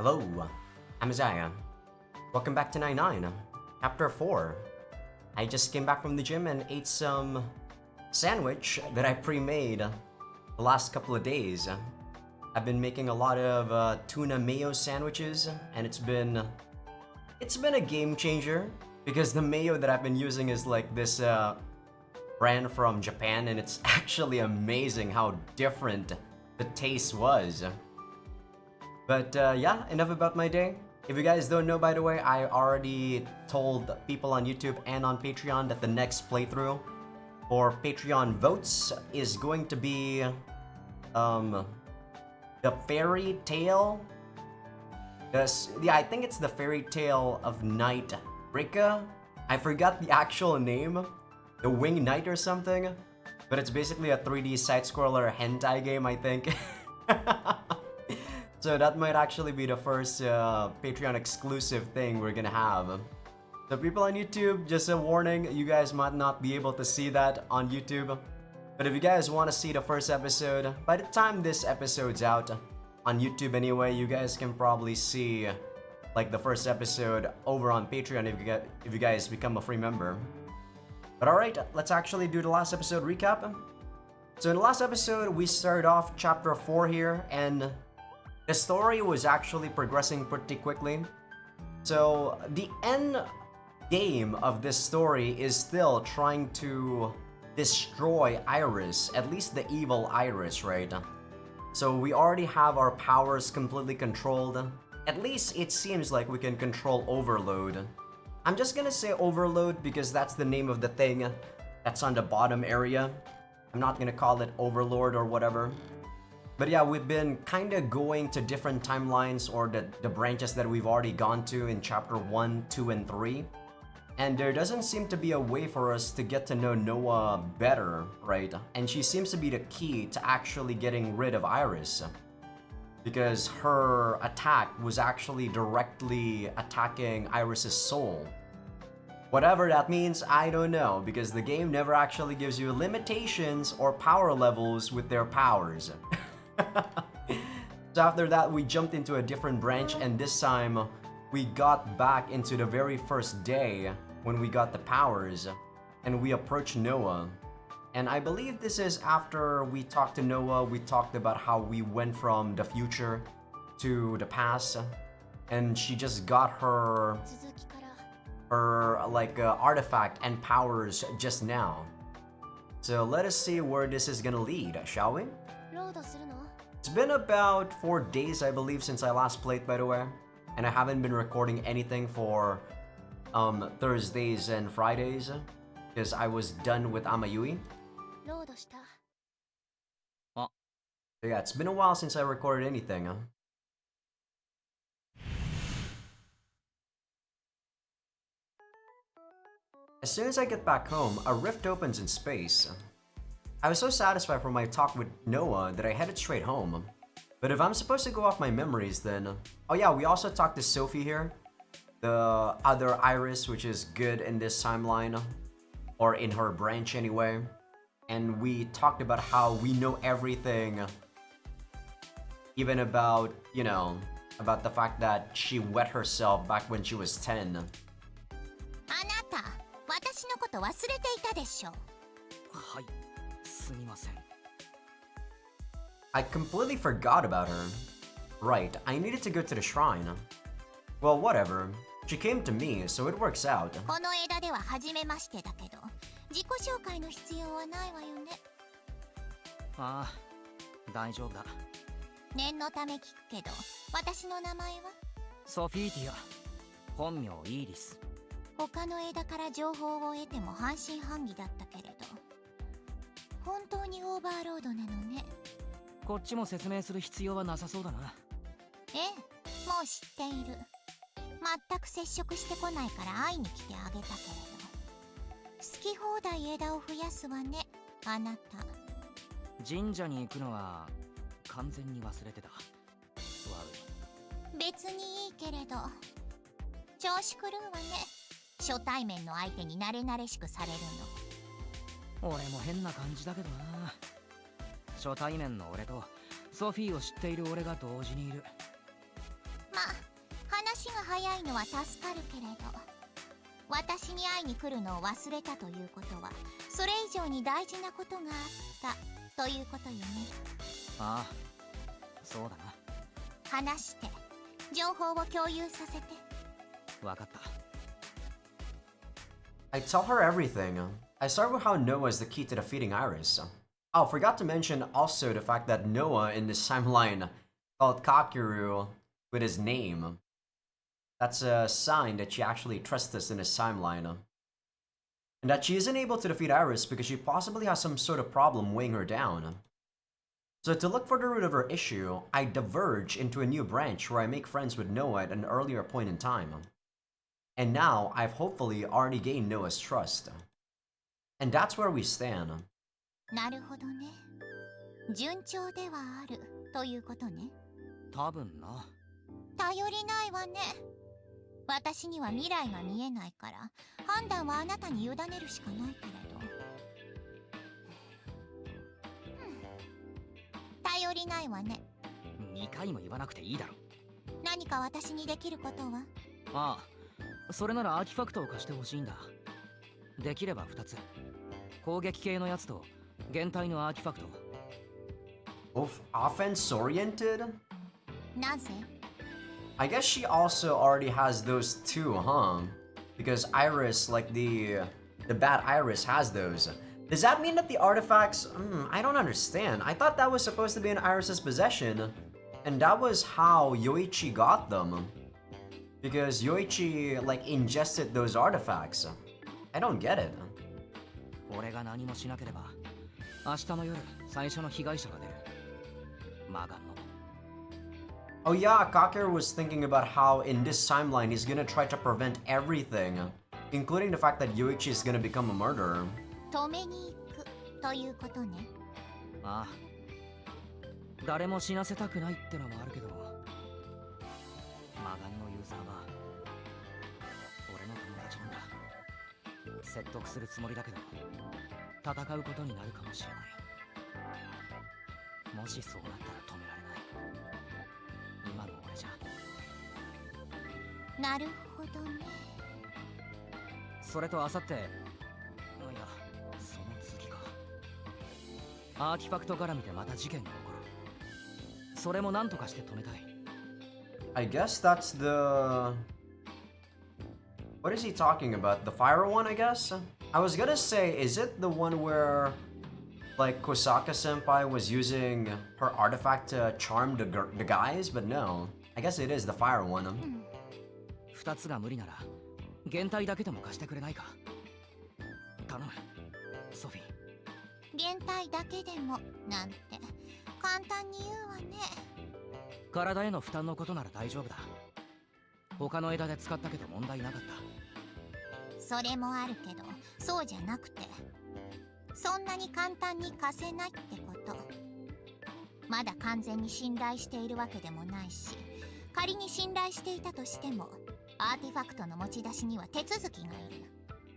Hello, I'm Azai. Welcome back to 99, Chapter 4. I just came back from the gym and ate some sandwich that I pre-made the last couple of days. I've been making a lot of tuna mayo sandwiches, and it's been a game changer because the mayo that I've been using is like this brand from Japan, and it's actually amazing how different the taste was. But yeah, enough about my day. If you guys don't know, by the way, I already told people on YouTube and on Patreon that the next playthrough for Patreon votes is going to be the fairy tale. Yeah, I think it's the fairy tale of Knight Rika. I forgot the actual name, the Wing Knight or something, but it's basically a 3D side-scroller hentai game, I think. So that might actually be the first Patreon exclusive thing we're gonna have. So people on YouTube, just a warning, you guys might not be able to see that on YouTube. But if you guys want to see the first episode, by the time this episode's out, on YouTube anyway, you guys can probably see like the first episode over on Patreon if you guys become a free member. But alright, let's actually do the last episode recap. So in the last episode, we started off chapter 4 here, and the story was actually progressing pretty quickly. So the end game of this story is still trying to destroy Iris, at least the evil Iris, right? So we already have our powers completely controlled. At least it seems like we can control Overload. I'm just gonna say Overload because that's the name of the thing that's on the bottom area. I'm not gonna call it Overlord or whatever. But yeah, we've been kind of going to different timelines or the branches that we've already gone to in chapter 1, 2, and 3. And there doesn't seem to be a way for us to get to know Noah better, right? And she seems to be the key to actually getting rid of Iris. Because her attack was actually directly attacking Iris's soul. Whatever that means, I don't know, because the game never actually gives you limitations or power levels with their powers. So after that, we jumped into a different branch, and this time we got back into the very first day when we got the powers, and we approached Noah. And I believe this is after we talked to Noah. We talked about how we went from the future to the past, and she just got her artifact and powers just now. So let us see where this is gonna lead, shall we? It's been about 4 days, I believe, since I last played, by the way. And I haven't been recording anything for Thursdays and Fridays because I was done with Amayui. So yeah, it's been a while since I recorded anything. As soon as I get back home, a rift opens in space. I was so satisfied from my talk with Noah that I headed straight home. But if I'm supposed to go off my memories, then... Oh yeah, we also talked to Sophie here. The other Iris, which is good in this timeline. Or in her branch anyway. And we talked about how we know everything. Even about, you know, about the fact that she wet herself back when she was 10. I completely forgot about her. Right, I needed to go to the shrine. Well, whatever. She came to me, so it works out. Sophie を知っている俺が同時にいる。 初対面の俺とソフィーを知っている俺が同時にいる。 ソフィーを知っている俺とソフィーを知っている俺が同時にいる。 俺も変な感じだけどな。初対面の俺とソフィーを知っている俺が同時にいる。まあ話が早いのは助かるけれど、私に会いに来るのを忘れたということはそれ以上に大事なことがあったということよね。ああ、そうだな。話して情報を共有させて。わかった。I tell her everything. I start with how Noah is the key to defeating Iris. Oh, forgot to mention also the fact that Noah in this timeline called Kakeru with his name. That's a sign that she actually trusts us in this timeline. And that she isn't able to defeat Iris because she possibly has some sort of problem weighing her down. So to look for the root of her issue, I diverge into a new branch where I make friends with Noah at an earlier point in time. And now I've hopefully already gained Noah's trust. And that's where we stand. なるほどね。順調ではあるということね。多分な。頼りないわね。私には未来が見えないから判断はあなたに委ねるしかないけれど。頼りないわね。2回も言わなくていいだろ。何か私にできることは？ああ、それならアーティファクトを貸してほしいんだ。できれば2つ。攻撃系のやつと現体のアーティファクト。Both offense oriented? なぜ？ I guess she also already has those two, huh? Because Iris, like the bad Iris has those. Does that mean that the artifacts? I don't understand. I thought that was supposed to be in Iris's possession, and that was how Yoichi got them. Because Yoichi like ingested those artifacts. I don't get it. 俺が何もしなければ、明日の夜最初の被害者が出る。マガンの。Oh yeah, Kakeru was thinking about how in this timeline he's gonna try to prevent everything, including the fact that Yoichi is gonna become a murderer. 止めに行くということね。ああ。誰も死なせたくないってのもあるけど、マガンのユーザーは俺の友達なんだ。説得するつもりだけど、戦うことになるかもしれない。もしそうなったら止められない。今の俺じゃ。なるほどね。それと明後日、いや、その次か。アーティファクト絡みでまた事件が起こる。それも何とかして止めたい。I guess that's the... What is he talking about? The fire one, I guess? I was gonna say, is it the one where like Kosaka-senpai was using her artifact to charm the guys? But no, I guess it is the fire one. 2つが無理なら現体だけでも貸してくれないか。頼む、ソフィー。現体だけでもなんて簡単に言うわね。体への負担のことなら大丈夫だ。他の枝で使ったけど問題なかった。それもあるけど、そうじゃなくて、そんなに簡単に貸せないってこと。まだ完全に信頼しているわけでもないし、仮に信頼していたとしてもアーティファクトの持ち出しには手続きがいる。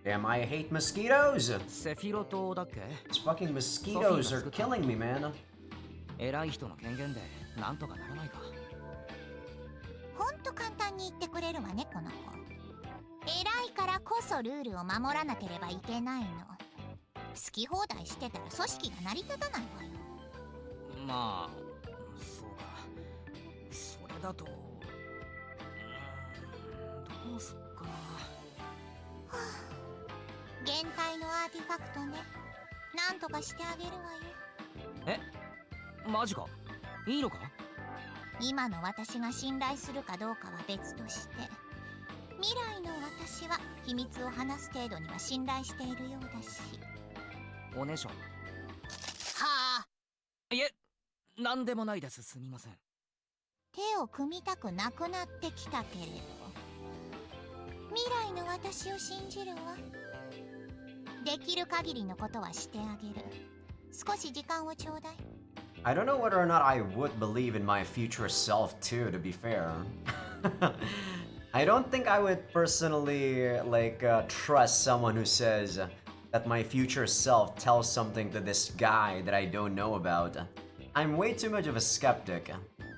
Damn, I hate mosquitoes! セフィロ島だっけ？ These fucking mosquitoes are killing me, man. 偉い人の権限でなんとかならないか。ほんと簡単に言ってくれるわね、この子。偉いからこそルールを守らなければいけないの。好き放題してたら組織が成り立たないわよ。まあ、そうか。それだと、どうすっかな。現体のアーティファクトね。なんとかしてあげるわよ。え？マジか？いいのか？今の私が信頼するかどうかは別として、未来の私は秘密を話す程度には信頼しているようだし。おねしょ。はあ。いえ、なんでもないです。すみません。手を組みたくなくなってきたけれど、未来の私を信じるわ。できる限りのことはしてあげる。少し時間をちょうだい。I don't know whether or not I would believe in my future self too, to be fair. I don't think I would personally trust someone who says that my future self tells something to this guy that I don't know about. I'm way too much of a skeptic,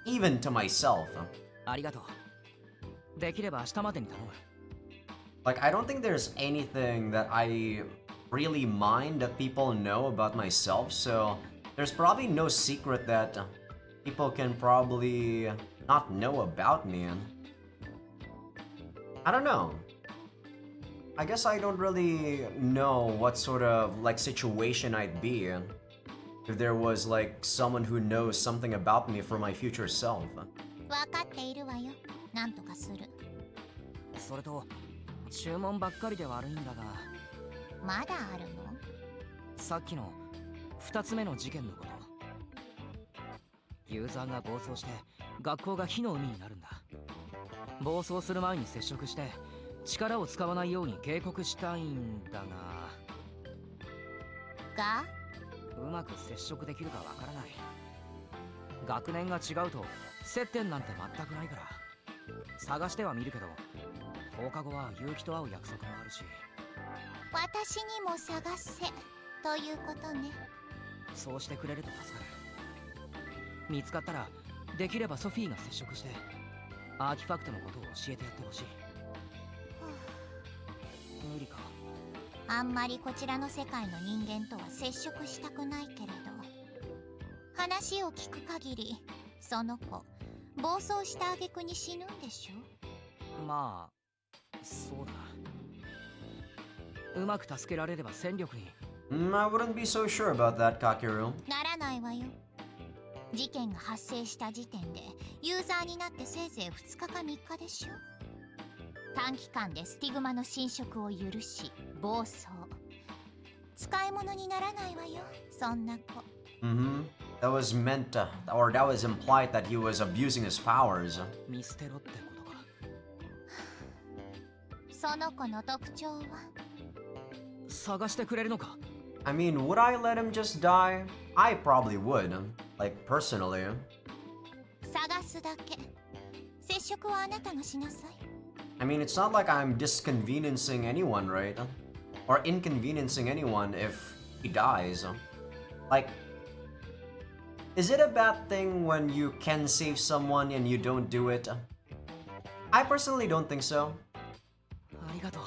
even to myself. ありがとう。できれば明日までに頼む。 Like, I don't think there's anything that I really mind that people know about myself, so there's probably no secret that people can probably not know about me. I don't know. I guess I don't really know what sort of like situation I'd be in if there was like someone who knows something about me for my future self. 分かっているわよ。なんとかする。それと注文ばっかりで悪いんだが、まだあるの？さっきの2つ目の事件のこと。ユーザーが暴走して学校が火の海になるんだ。暴走する前に接触して力を使わないように警告したいんだが、うまく接触できるかわからない。学年が違うと接点なんて全くないから探してはみるけど、放課後は結城と会う約束もあるし。私にも探せということね。そうしてくれると助かる。見つかったらできればソフィーが接触してアーティファクトのことを教えてやってほしい。無理か。あんまりこちらの世界の人間とは接触したくないけれど、話を聞く限りその子暴走した挙句に死ぬんでしょ。まあそうだな。うまく助けられれば戦力に。I wouldn't be so sure about that, Kakeru. ならないわよ。事件が発生した時点でユーザーになってせいぜい2日か3日でしょ。短期間でスティグマの侵食を許し暴走、使い物にならないわよ、そんな子。That was meant to, or that was implied that he was abusing his powers. 見捨てろってことか。その子の特徴は？探してくれるのか？ I mean, would I let him just die? I probably would, like personally. 探すだけ。接触はあなたがしなさい。I mean, it's not like I'm disconveniencing anyone, right? Or inconveniencing anyone if he dies. Like, is it a bad thing when you can save someone and you don't do it? I personally don't think so. ありがとう。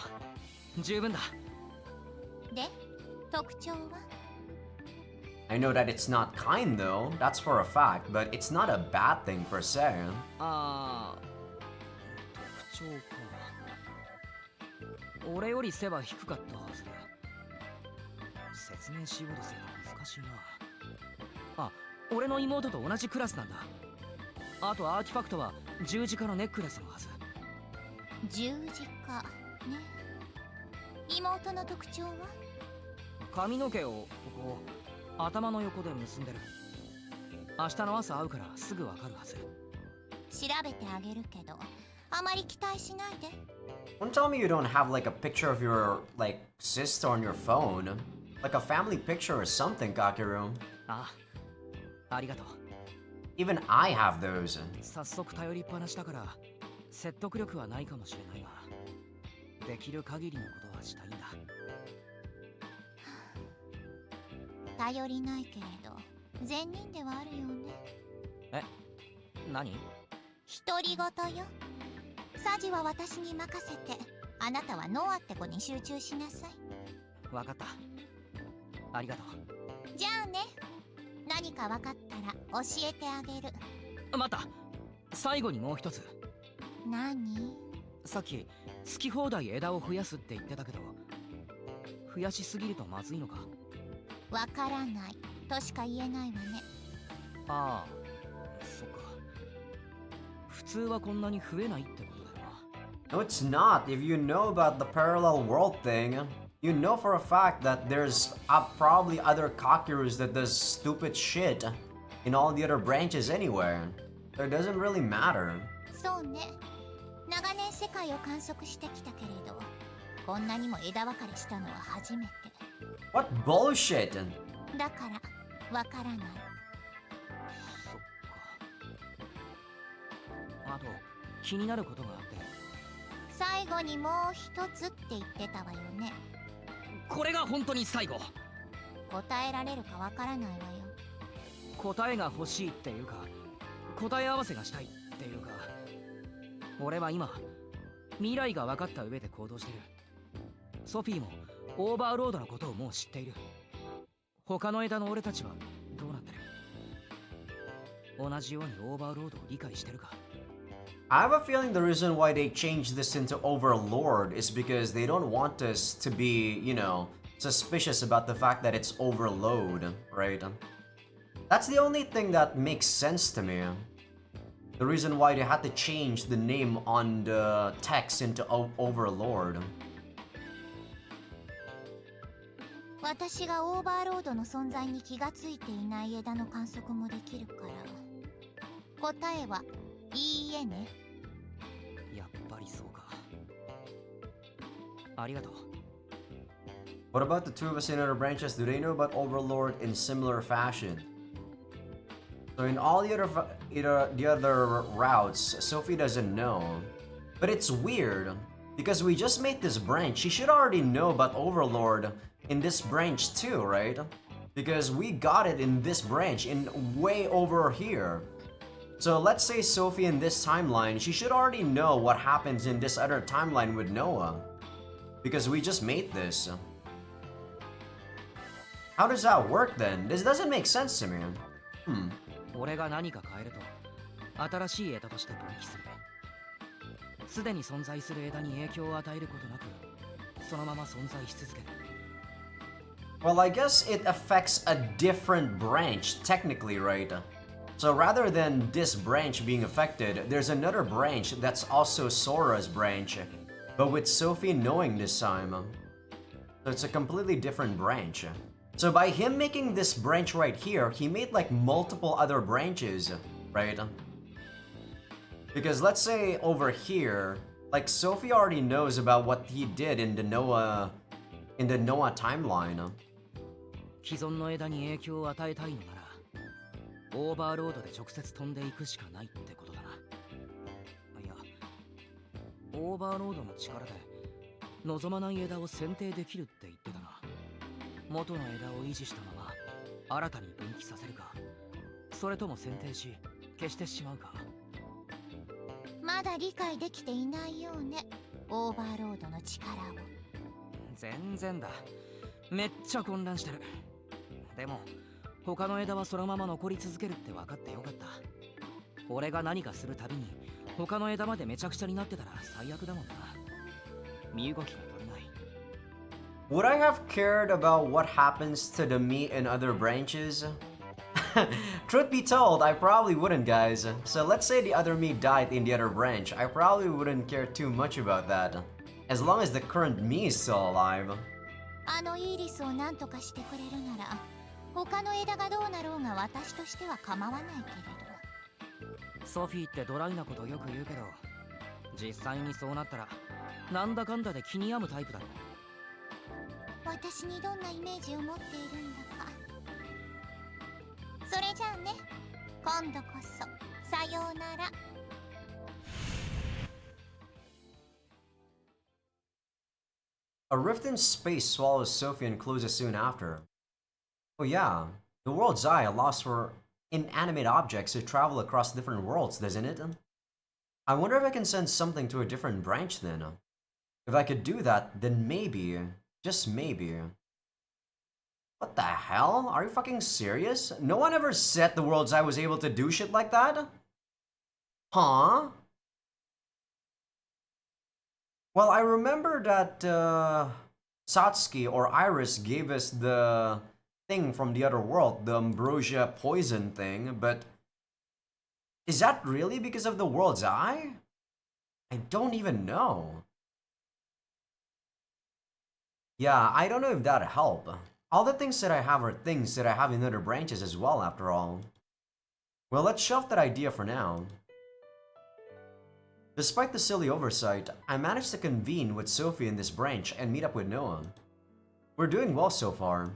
十分だ。で、特徴は？ I know that it's not kind though, that's for a fact, but it's not a bad thing per se. ああ、特徴か。俺より背は低かったはずで。説明しようとすると難しいな。あ、俺の妹と同じクラスなんだ。あとアーティファクトは十字架のネックレスのはず。十字架ね。妹の特徴は？髪の毛をここ頭の横で結んでる。明日の朝会うからすぐわかるはず。調べてあげるけど、あまり期待しないで。Don't tell me you don't have like a picture of your like sister on your phone, like a family picture or something, Kakeru. ああ、ありがとう。 Even I have those. 早速頼りっぱなしだから説得力はないかもしれないが、できる限りのことはしたいんだ。頼りないけれど善人ではあるよね。え、何？独り言よ。サジは私に任せて、あなたはノアって子に集中しなさい。わかった。ありがとじゃあね。何か分かったら教えてあげる。う。待った。最後にもう一つ。何？さっき好き放題枝を増やすって言ってたけど、増やしすぎるとまずいのか？わからないとしか言えないわね。ああ、そっか。普通はこんなに増えないってことだよな。No, it's not. If you know about the parallel world thing, you know for a fact that there's probably other Kakerus that does stupid shit in all the other branches anyway. So it doesn't really matter. そうね。長年世界を観測してきたけれど、こんなにも枝分かれしたのは初めて。What bullshit! だからわからない。そっか。あと気になることがあって。最後にもう一つって言ってたわよね。これが本当に最後。答えられるかわからないわよ。答えが欲しいっていうか、答え合わせがしたいっていうか、俺は今未来が分かった上で行動してる。ソフィーもオーバーロードのことをもう知っている。他の枝の俺たちはどうなってる？同じようにオーバーロードを理解してるか？ I have a feeling the reason why they changed this into Overlord is because they don't want us to be, you know, suspicious about the fact that it's Overload, right? That's the only thing that makes sense to me. The reason why they had to change the name on the text into Overlord. 私がオーバーロードの存在に気がついていない枝の観測もできるから、答えはいいえね。やっぱりそうか。ありがとう。What about the two of us in other branches? Do they know about Overlord in similar fashion? So in all the other routes, Sophie doesn't know. But it's weird, because we just made this branch. She should already know about Overlord in this branch too, right? Because we got it in this branch, in way over here. So let's say Sophie in this timeline, she should already know what happens in this other timeline with Noah. Because we just made this. How does that work then? This doesn't make sense to me. 俺が何か変えると新しい枝として分岐する。すでに存在する枝に影響を与えることなくそのまま存在し続ける。Well, I guess it affects a different branch, technically, right? So rather than this branch being affected, there's another branch that's also Sora's branch, but with Sophie knowing this time. So it's a completely different branch. So by him making this branch right here, he made like multiple other branches, right? Because let's say over here, like Sophie already knows about what he did in the Noah timeline. 既存の枝に影響を与えたいのなら、オーバーロードで直接飛んでいくしかないってことだな。いや、オーバーロードの力で望まない枝を選定できるって言ってたな。元の枝を維持したまま新たに分岐させるか、それとも選定し消してしまうか。まだ理解できていないようね、オーバーロードの力を。全然だ。めっちゃ混乱してる。でも他の枝はそのまま残り続けるって分かってよかった。俺が何かするたびに他の枝までめちゃくちゃになってたら最悪だもんな。身動きが取れない。Would I have cared about what happens to the meat in other branches? Truth be told, I probably wouldn't, guys. So let's say the other me died in the other branch. I probably wouldn't care too much about that. As long as the current me is still alive. あのイーリスを何とかしてくれるなら、他の枝がどうなろうが私としては構わないけれど。ソフィーってドライなことよく言うけど、実際にそうなったらなんだかんだで気に病むタイプだろ。私にどんなイメージを持っているんだか。それじゃあね、今度こそさようなら。A rift in space swallows Sophie and closes soon after. Oh yeah, the world's eye allows for inanimate objects to travel across different worlds, doesn't it? I wonder if I can send something to a different branch then. If I could do that, then maybe, just maybe. What the hell? Are you fucking serious? No one ever said the world's eye was able to do shit like that? Huh? Well, I remember that Satsuki or Iris gave us the thing from the other world, the ambrosia poison thing, but is that really because of the world's eye? I don't even know. Yeah, I don't know if that'd help. All the things that I have are things that I have in other branches as well, after all. Well, let's shelf that idea for now. Despite the silly oversight, I managed to convene with Sophie in this branch and meet up with Noah. We're doing well so far.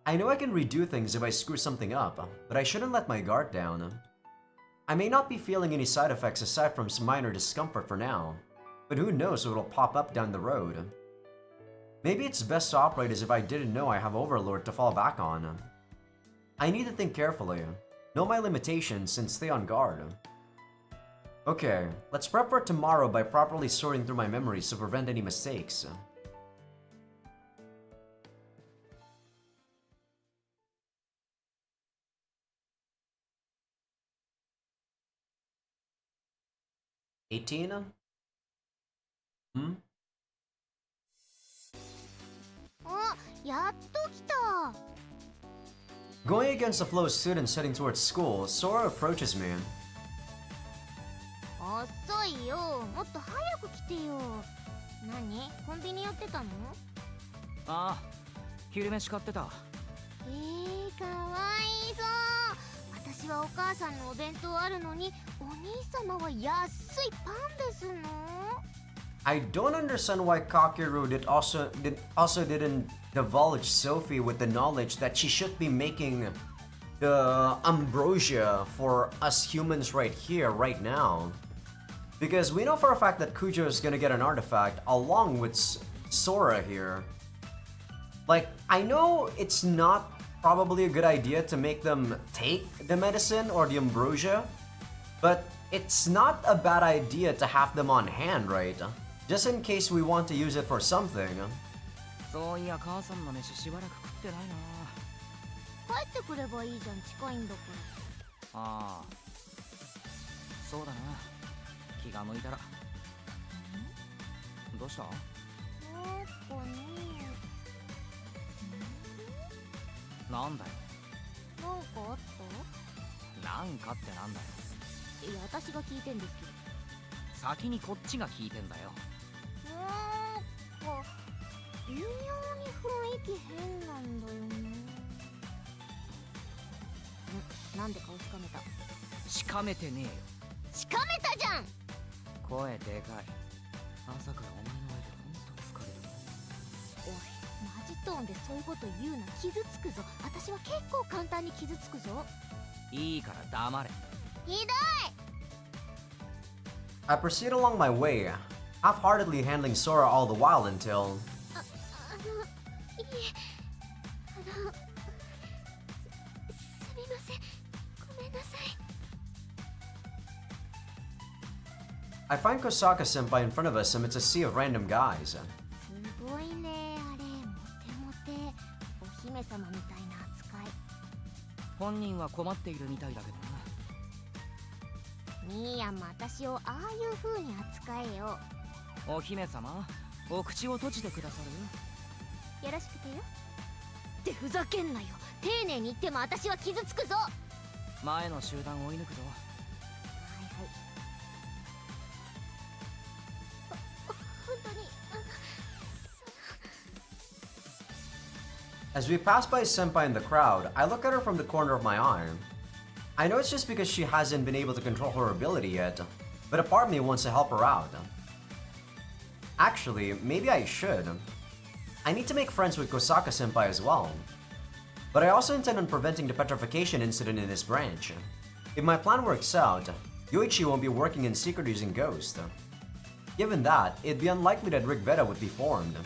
I know I can redo things if I screw something up, but I shouldn't let my guard down. I may not be feeling any side effects aside from some minor discomfort for now, but who knows what'll pop up down the road. Maybe it's best to operate as if I didn't know I have Overlord to fall back on. I need to think carefully, know my limitations, and stay on guard. Okay, let's prep for tomorrow by properly sorting through my memories to prevent any mistakes. $18? Hmm? あ、やっと来た。 Going against the flow of students heading towards school, Sora approaches me. 遅いよ。もっと早く来てよ。何？コンビニ寄ってたの？ああ、昼飯買ってた。かわいそう。私はお母さんのお弁当あるのに、お兄様は安いパンですの？ I don't understand why Kakeru didn't divulge Sophie with the knowledge that she should be making the ambrosia for us humans right here, right now. Because we know for a fact that Kujo is gonna get an artifact along with Sora here. Like, I know it's not probably a good idea to make them take the medicine or the ambrosia, but it's not a bad idea to have them on hand, right? Just in case we want to use it for something. そういや母さんの飯しばらく食ってないな。帰ってくればいいじゃん、近いんだかああ、そうだな。気が向いたら。どうした？ら。なんかね。なんだよ。なんかあった？なんかってなんだよ。いや、私が聞いてんですけど。先にこっちが聞いてんだよ。なんか微妙に雰囲気変なんだよね。なんで顔しかめた？しかめてねえよ。しかめたじゃん。声でかい。朝からお前の前でほんと疲れる。おい、マジトーンでそういうこと言うな。傷つくぞ。私は結構簡単に傷つくぞ。いいから黙れ。ひどい。 I proceed along my way, half-heartedly handling Sora all the while until... いえ、すみません。ごめんなさい。 I find Kosaka-senpai in front of us amidst a sea of random guys. すごいね、あれ。モテモテ。お姫様みたいな扱い。本人は困っているみたいだけどな。ミーヤも私をああいう風に扱えよ。お姫様、お口を閉じてくださる？よろしくてよ。ってふざけんなよ。丁寧に言っても私は傷つくぞ。は前の集団追い抜くぞ。いはい。本当にAs we pass by Senpai in the crowd, I look at her from the corner of my eye. I know it's just because she hasn't been able to control her ability yet, but a part of me wants to help her out. Actually, maybe I should. I need to make friends with Kosaka-senpai as well. But I also intend on preventing the petrification incident in this branch. If my plan works out, Yoichi won't be working in secret using Ghost. Given that, it'd be unlikely that Rig Veda would be formed.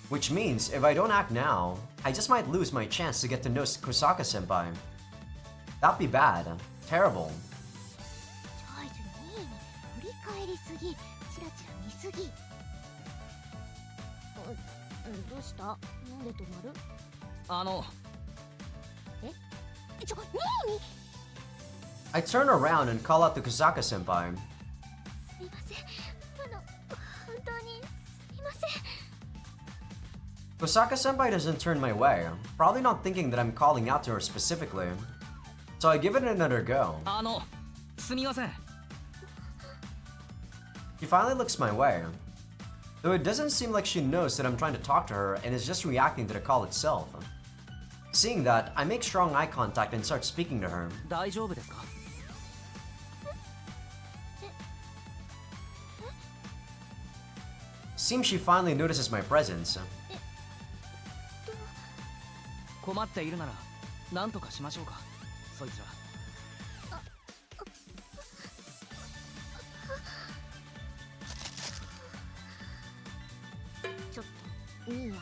Which means, if I don't act now, I just might lose my chance to get to know Kosaka-senpai. That'd be bad. Terrible. ちょいちょい、いいね。振り返りすぎ。チラチラ見すぎ。どうした？なんで止まる？ちょ、に I turn around and call out to Kosaka-senpai. すみません。本当にすみません。 Kosaka-senpai doesn't turn my way, probably not thinking that I'm calling out to her specifically. So I give it another go. すみません。She finally looks my way. Though it doesn't seem like she knows that I'm trying to talk to her and is just reacting to the call itself. Seeing that, I make strong eye contact and start speaking to her. 大丈夫ですか？ Seems she finally notices my presence. 困っているなら何とかしましょうか。そいつら。ちょっと、いいやん。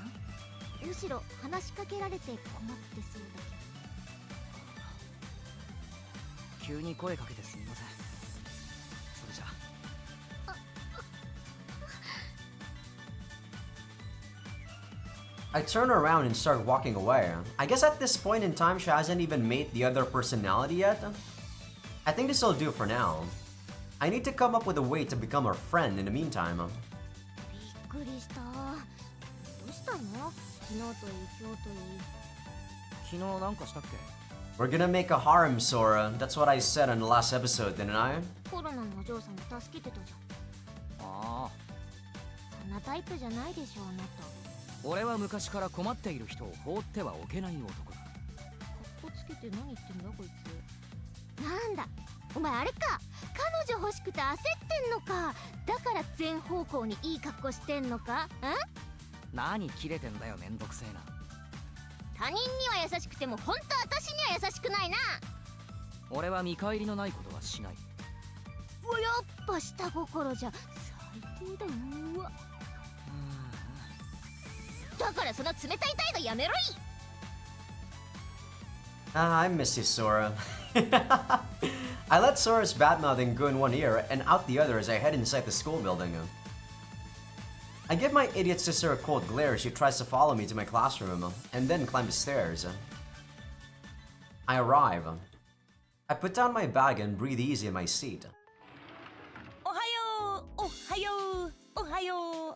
むしろ話しかけられて困ってそうだけど。急に声かけてすみません。それじ I turn around and start walking away. I guess at this point in time, she hasn't even made the other personality yet. I think this will do for now. I need to come up with a way to become her friend in the meantime. びっくりした。どうしたの？昨日といい今日といい。昨日なんかしたっけ？ We're gonna make a harem, Sora. That's what I said on the last episode, didn't I? コロナのお嬢さんに助けてたじゃん。ああ。そんなタイプじゃないでしょあなた。俺は昔から困っている人を放ってはおけない男だ。かっこつけて何言ってんだこいつ。なんだお前あれか、彼女欲しくて焦ってんのか。だから全方向にいい格好してんのか。ん？何キレてんだよ、めんどくせえな。他人には優しくても本当私には優しくないな。俺は見返りのないことはしない。やっぱ下心じゃ最低だよ。うわだからその冷たい態度やめろい。I miss you, Sora. I let Sora's badmouthing go in one ear and out the other as I head inside the school building. I give my idiot sister a cold glare as she tries to follow me to my classroom, and then climb the stairs. I arrive. I put down my bag and breathe easy in my seat. Ohayo! Ohayo! Ohayo!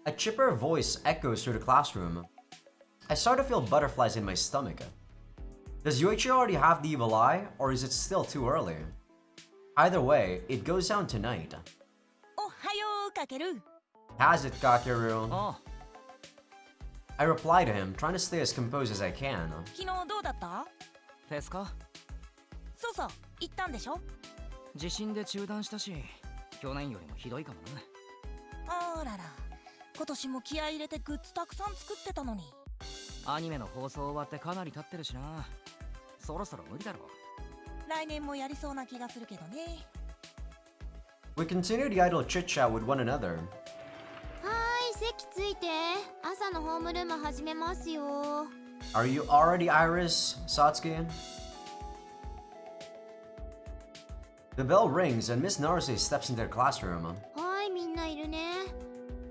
A chipper voice echoes through the classroom. I start to feel butterflies in my stomach. Does Yuichi already have the evil eye, or is it still too early? Either way, it goes down tonight. Ohayo, Kakeru. Has it, Kakeru? Oh. I reply to him, trying to stay as composed as I can. 昨日どうだった？フェスか？そうそう、行ったんでしょ？地震で中断したし、去年よりもひどいかもな。あらら、今年も気合い入れてグッズたくさん作ってたのに。アニメの放送終わってかなり経ってるしな。そろそろ無理だろう。来年もやりそうな気がするけどね。We continue the idle chit-chat with one another. はーい、席ついて。朝のホームルーム始めますよ。Are you already Iris, Satsuki? The bell rings and Miss Naruse steps into the classroom. はーい、みんないるね。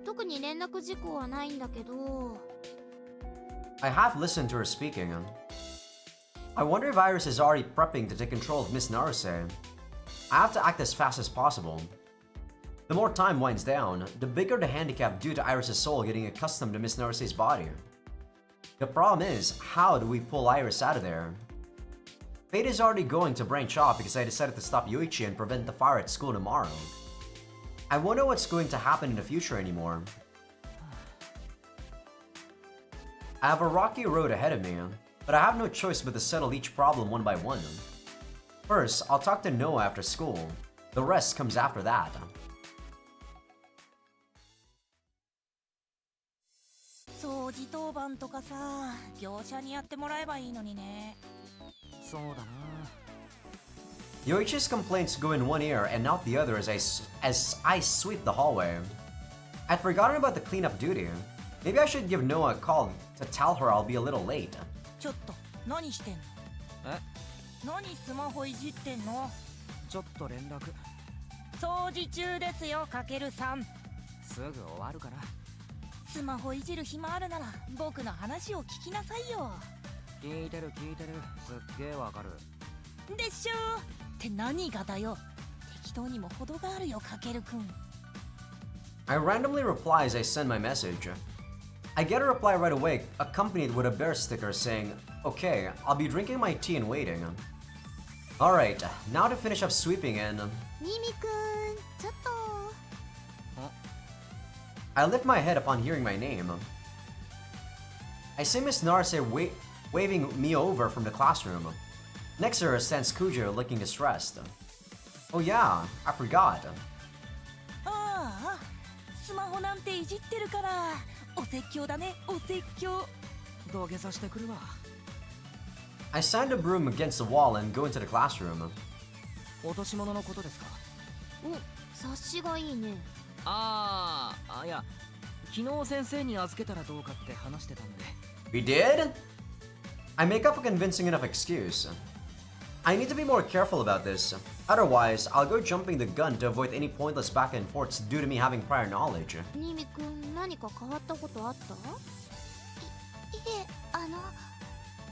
特に連絡事項はないんだけど。I half listened to her speaking. I wonder if Iris is already prepping to take control of Miss Naruse. I have to act as fast as possible. The more time winds down, the bigger the handicap due to Iris' soul getting accustomed to Miss Naruse's body. The problem is, how do we pull Iris out of there? Fate is already going to branch off because I decided to stop Yuichi and prevent the fire at school tomorrow. I wonder what's going to happen in the future anymore. I have a rocky road ahead of me, but I have no choice but to settle each problem one by one. First, I'll talk to Noah after school. The rest comes after that. 掃除当番とかさ、業者にやってもらえばいいのにね。そうだな。Yoichi's complaints go in one ear and out the other as I sweep the hallway. I'd forgotten about the cleanup duty. Maybe I should give Noah a call to tell her I'll be a little late. ちょっと、何してんの？え？何スマホいじってんの？ちょっと連絡。掃除中ですよ、かけるさん。すぐ終わるから。スマホいじる暇あるなら僕の話を聞きなさいよ。聞いてる聞いてる。すっげえわかる。でしょって何がだよ。適当にも程があるよ、かけるくん。I randomly reply as I send my message. I get a reply right away, accompanied with a bear sticker saying, "Okay, I'll be drinking my tea and waiting." Alright, now to finish up sweeping and... ミミくん、ちょっと。I lift my head upon hearing my name. I see Miss Naruse waving me over from the classroom. Next to her stands Kujo looking distressed. Oh yeah, I forgot. ああ、スマホなんていじってるから。お説教だね、お説教。土下座してくるわ。I stand a broom against the wall and go into the classroom. 落とし物のことですか？お、察しがいいね。いや、昨日先生に預けたらどうかって話してたんで。We did? I make up a convincing enough excuse. I need to be more careful about this. Otherwise, I'll go jumping the gun to avoid any pointless back and forths due to me having prior knowledge. 新見くん何か変わったことあった？いえ、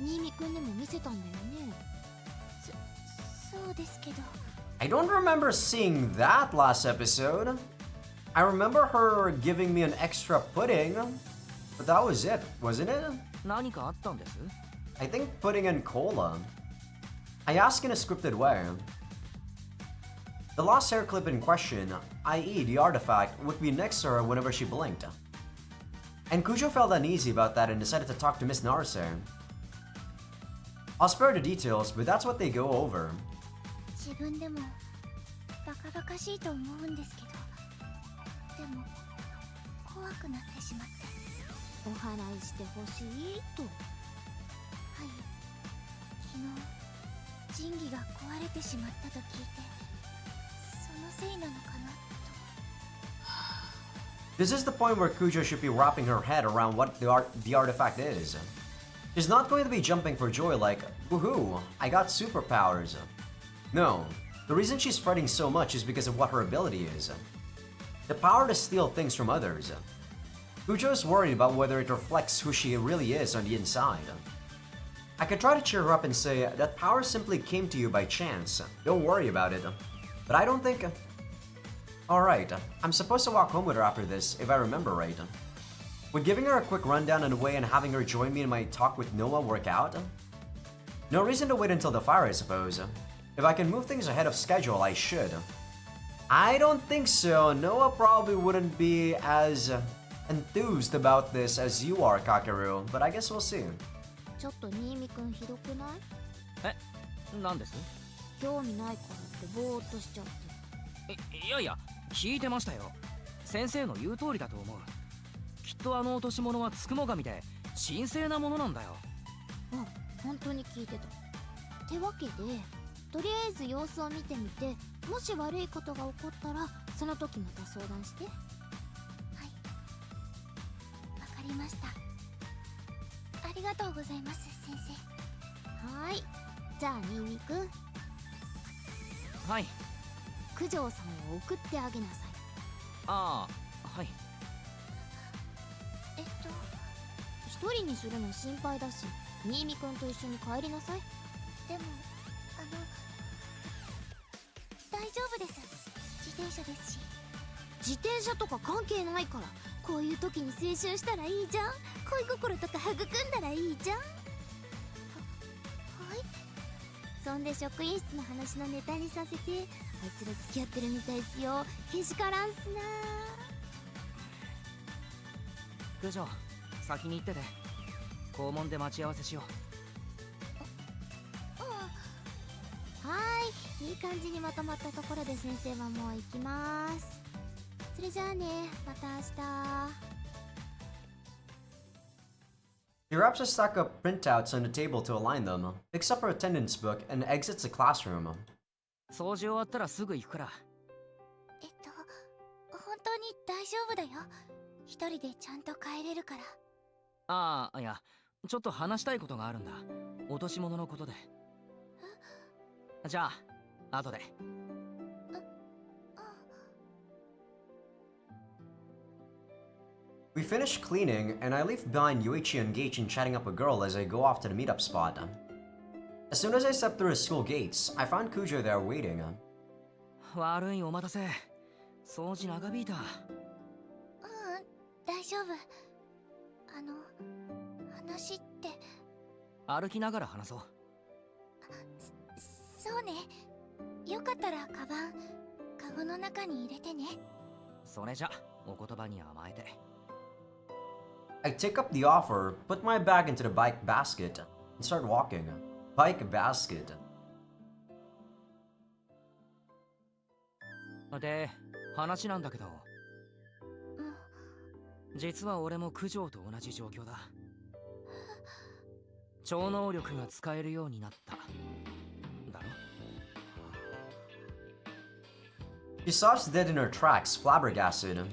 新見くんでも見せたんだよね。そうですけど。I don't remember seeing that last episode. I remember her giving me an extra pudding, but that was it, wasn't it? 何かあったんです？ I think pudding and cola. I asked in a scripted way. The lost hair clip in question, i.e. the artifact, would be next to her whenever she blinked. And Kujo felt uneasy about that and decided to talk to Miss Naruse. I'll spare the details, but that's what they go over. 自分でもバカバカしいと思うんですけど、でも怖くなってしまって、お祓いしてほしいと。はい、昨日神器が壊れてしまったと聞いて、そのせいなのかなと。 This is the point where Kujo should be wrapping her head around what the artifact is. She's not going to be jumping for joy like, woohoo, I got superpowers. No, the reason she's fretting so much is because of what her ability is. The power to steal things from others. Kujo is worried about whether it reflects who she really is on the inside. I could try to cheer her up and say, that power simply came to you by chance. Don't worry about it. But I don't think... Alright, I'm supposed to walk home with her after this, if I remember right. Would giving her a quick rundown on the way and having her join me in my talk with Noah work out? No reason to wait until the fire, I suppose. If I can move things ahead of schedule, I should. I don't think so. Noah probably wouldn't be as enthused about this as you are, Kakeru, but I guess we'll see. ちょっと新見くんひどくない？え、なんです？興味ないからってぼーっとしちゃって。いやいや、聞いてましたよ。先生の言う通りだと思う。きっとあの落とし物はつくも神で神聖なものなんだよ。うん、本当に聞いてた。ってわけで、とりあえず様子を見てみて、もし悪いことが起こったらその時また相談して。はい、わかりました。ありがとうございます、先生。はーい、じゃあ新見くん、はい。九条さんを送ってあげなさい。ああ、はい。一人にするの心配だし、新見くんと一緒に帰りなさい。でも大丈夫です。自転車ですし。自転車とか関係ないから、こういう時に青春したらいいじゃん。恋心とか育んだらいいじゃん。はい。そんで職員室の話のネタにさせて、あいつら付き合ってるみたいっすよ。けしからんっすな。九条、先に行ってて。校門で待ち合わせしよう。はーい、いい感じにまとまったところで先生はもう行きます。それじゃあね、また明日。She wraps a stack of printouts on the table to align them, picks up her attendance book, and exits the classroom. う。掃除終わったらすぐ行くから。本当に大丈夫だよ。一人でちゃんと帰れるから。ああ、いや、ちょっと話したいことがあるんだ。落とし物のことで。じゃあ、後で。We finish cleaning, and I leave behind Yuichi engaged in chatting up a girl as I go off to the meetup spot. As soon as I step through the school gates, I find Kujo there waiting. 悪い、お待たせ。掃除長引いた。大丈夫。話って。歩きながら話そう。そうね。よかったらカバン、カゴの中に入れてね。それじゃ、お言葉に甘えて。I take up the offer, put my bag into the bike basket, and start walking. Bike basket. で、話なんだけど。実は俺も九条と同じ状況だ。超能力が使えるようになった。だろ？ She stops dead in her tracks, flabbergasted.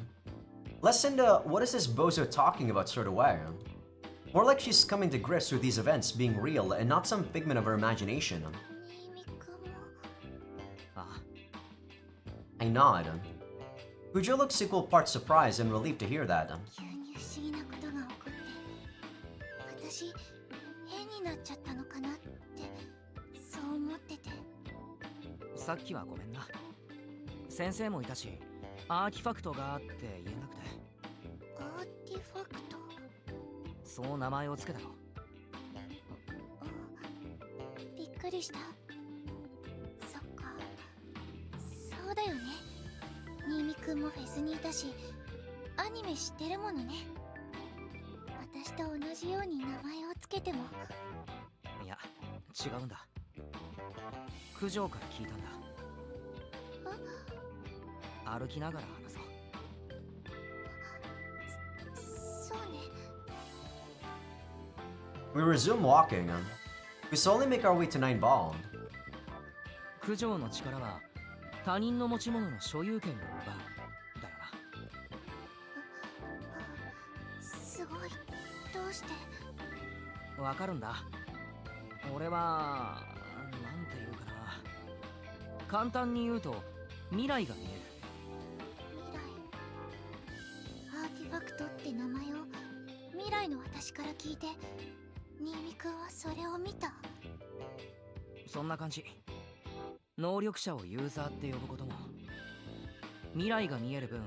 Less into what is this bozo talking about sort of way. More like she's coming to grips with these events being real and not some figment of her imagination. 新見くん、I nod. Kujo looks equal parts surprised and relieved to hear that. 急に不思議なことが起こって私変になっちゃったのかなってそう思ってて。さっきはごめんな。先生もいたし、アーティファクトがって言えなくて。アーティファクト。そう名前をつけたの。びっくりした。そっか、そうだよね。新見くんもフェスにいたしアニメ知ってるものね。私と同じように名前をつけても。いや、違うんだ。九条から聞いたんだ。歩きながら話そう。そうね。 We resume walking. We slowly make our way to Nine Ball. 九条の力は他人の持ち物の所有権を奪うだよすごい。どうして？な。わかるんだ。俺はなんていうかな、簡単に言うと未来が見える。未来。アーティファクトって名前を未来の私から聞いて新見くんはそれを見た。そんな感じ。能力者をユーザーって呼ぶことも。未来が見える分、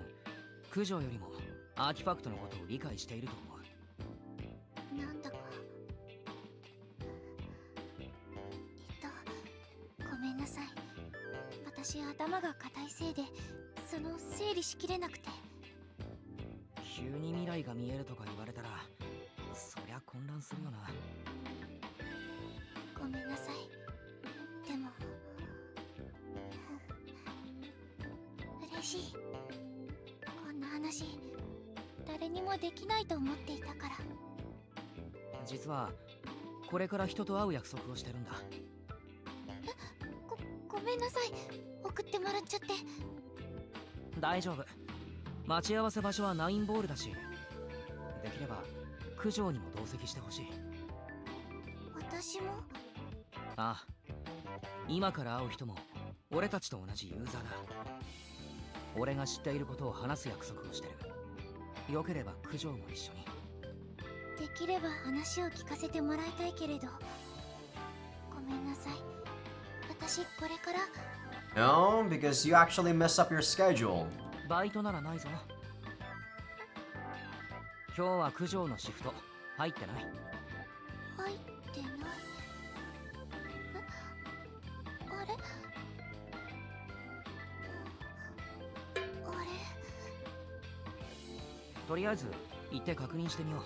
九条よりもアーティファクトのことを理解していると思う。なんだかごめんなさい。私頭が固いせいでその整理しきれなくて。急に未来が見えるとか言われたら、そりゃ混乱するよな。ごめんなさい。でも嬉しい。こんな話誰にもできないと思っていたから。実はこれから人と会う約束をしてるんだ。ごめんなさい。送ってもらっちゃって。大丈夫。待ち合わせ場所はナインボールだし、できれば九条にも同席してほしい。私も？ああ、今から会う人も俺たちと同じユーザーだ。俺が知っていることを話す約束をしてる。よければ九条も一緒に。できれば話を聞かせてもらいたいけれど。ごめんなさい。私これから。 No, because you actually messed up your schedule. バイトならないぞ。今日は九条のシフト入ってない。入ってない。あれ？あれ？とりあえず行って確認してみよう。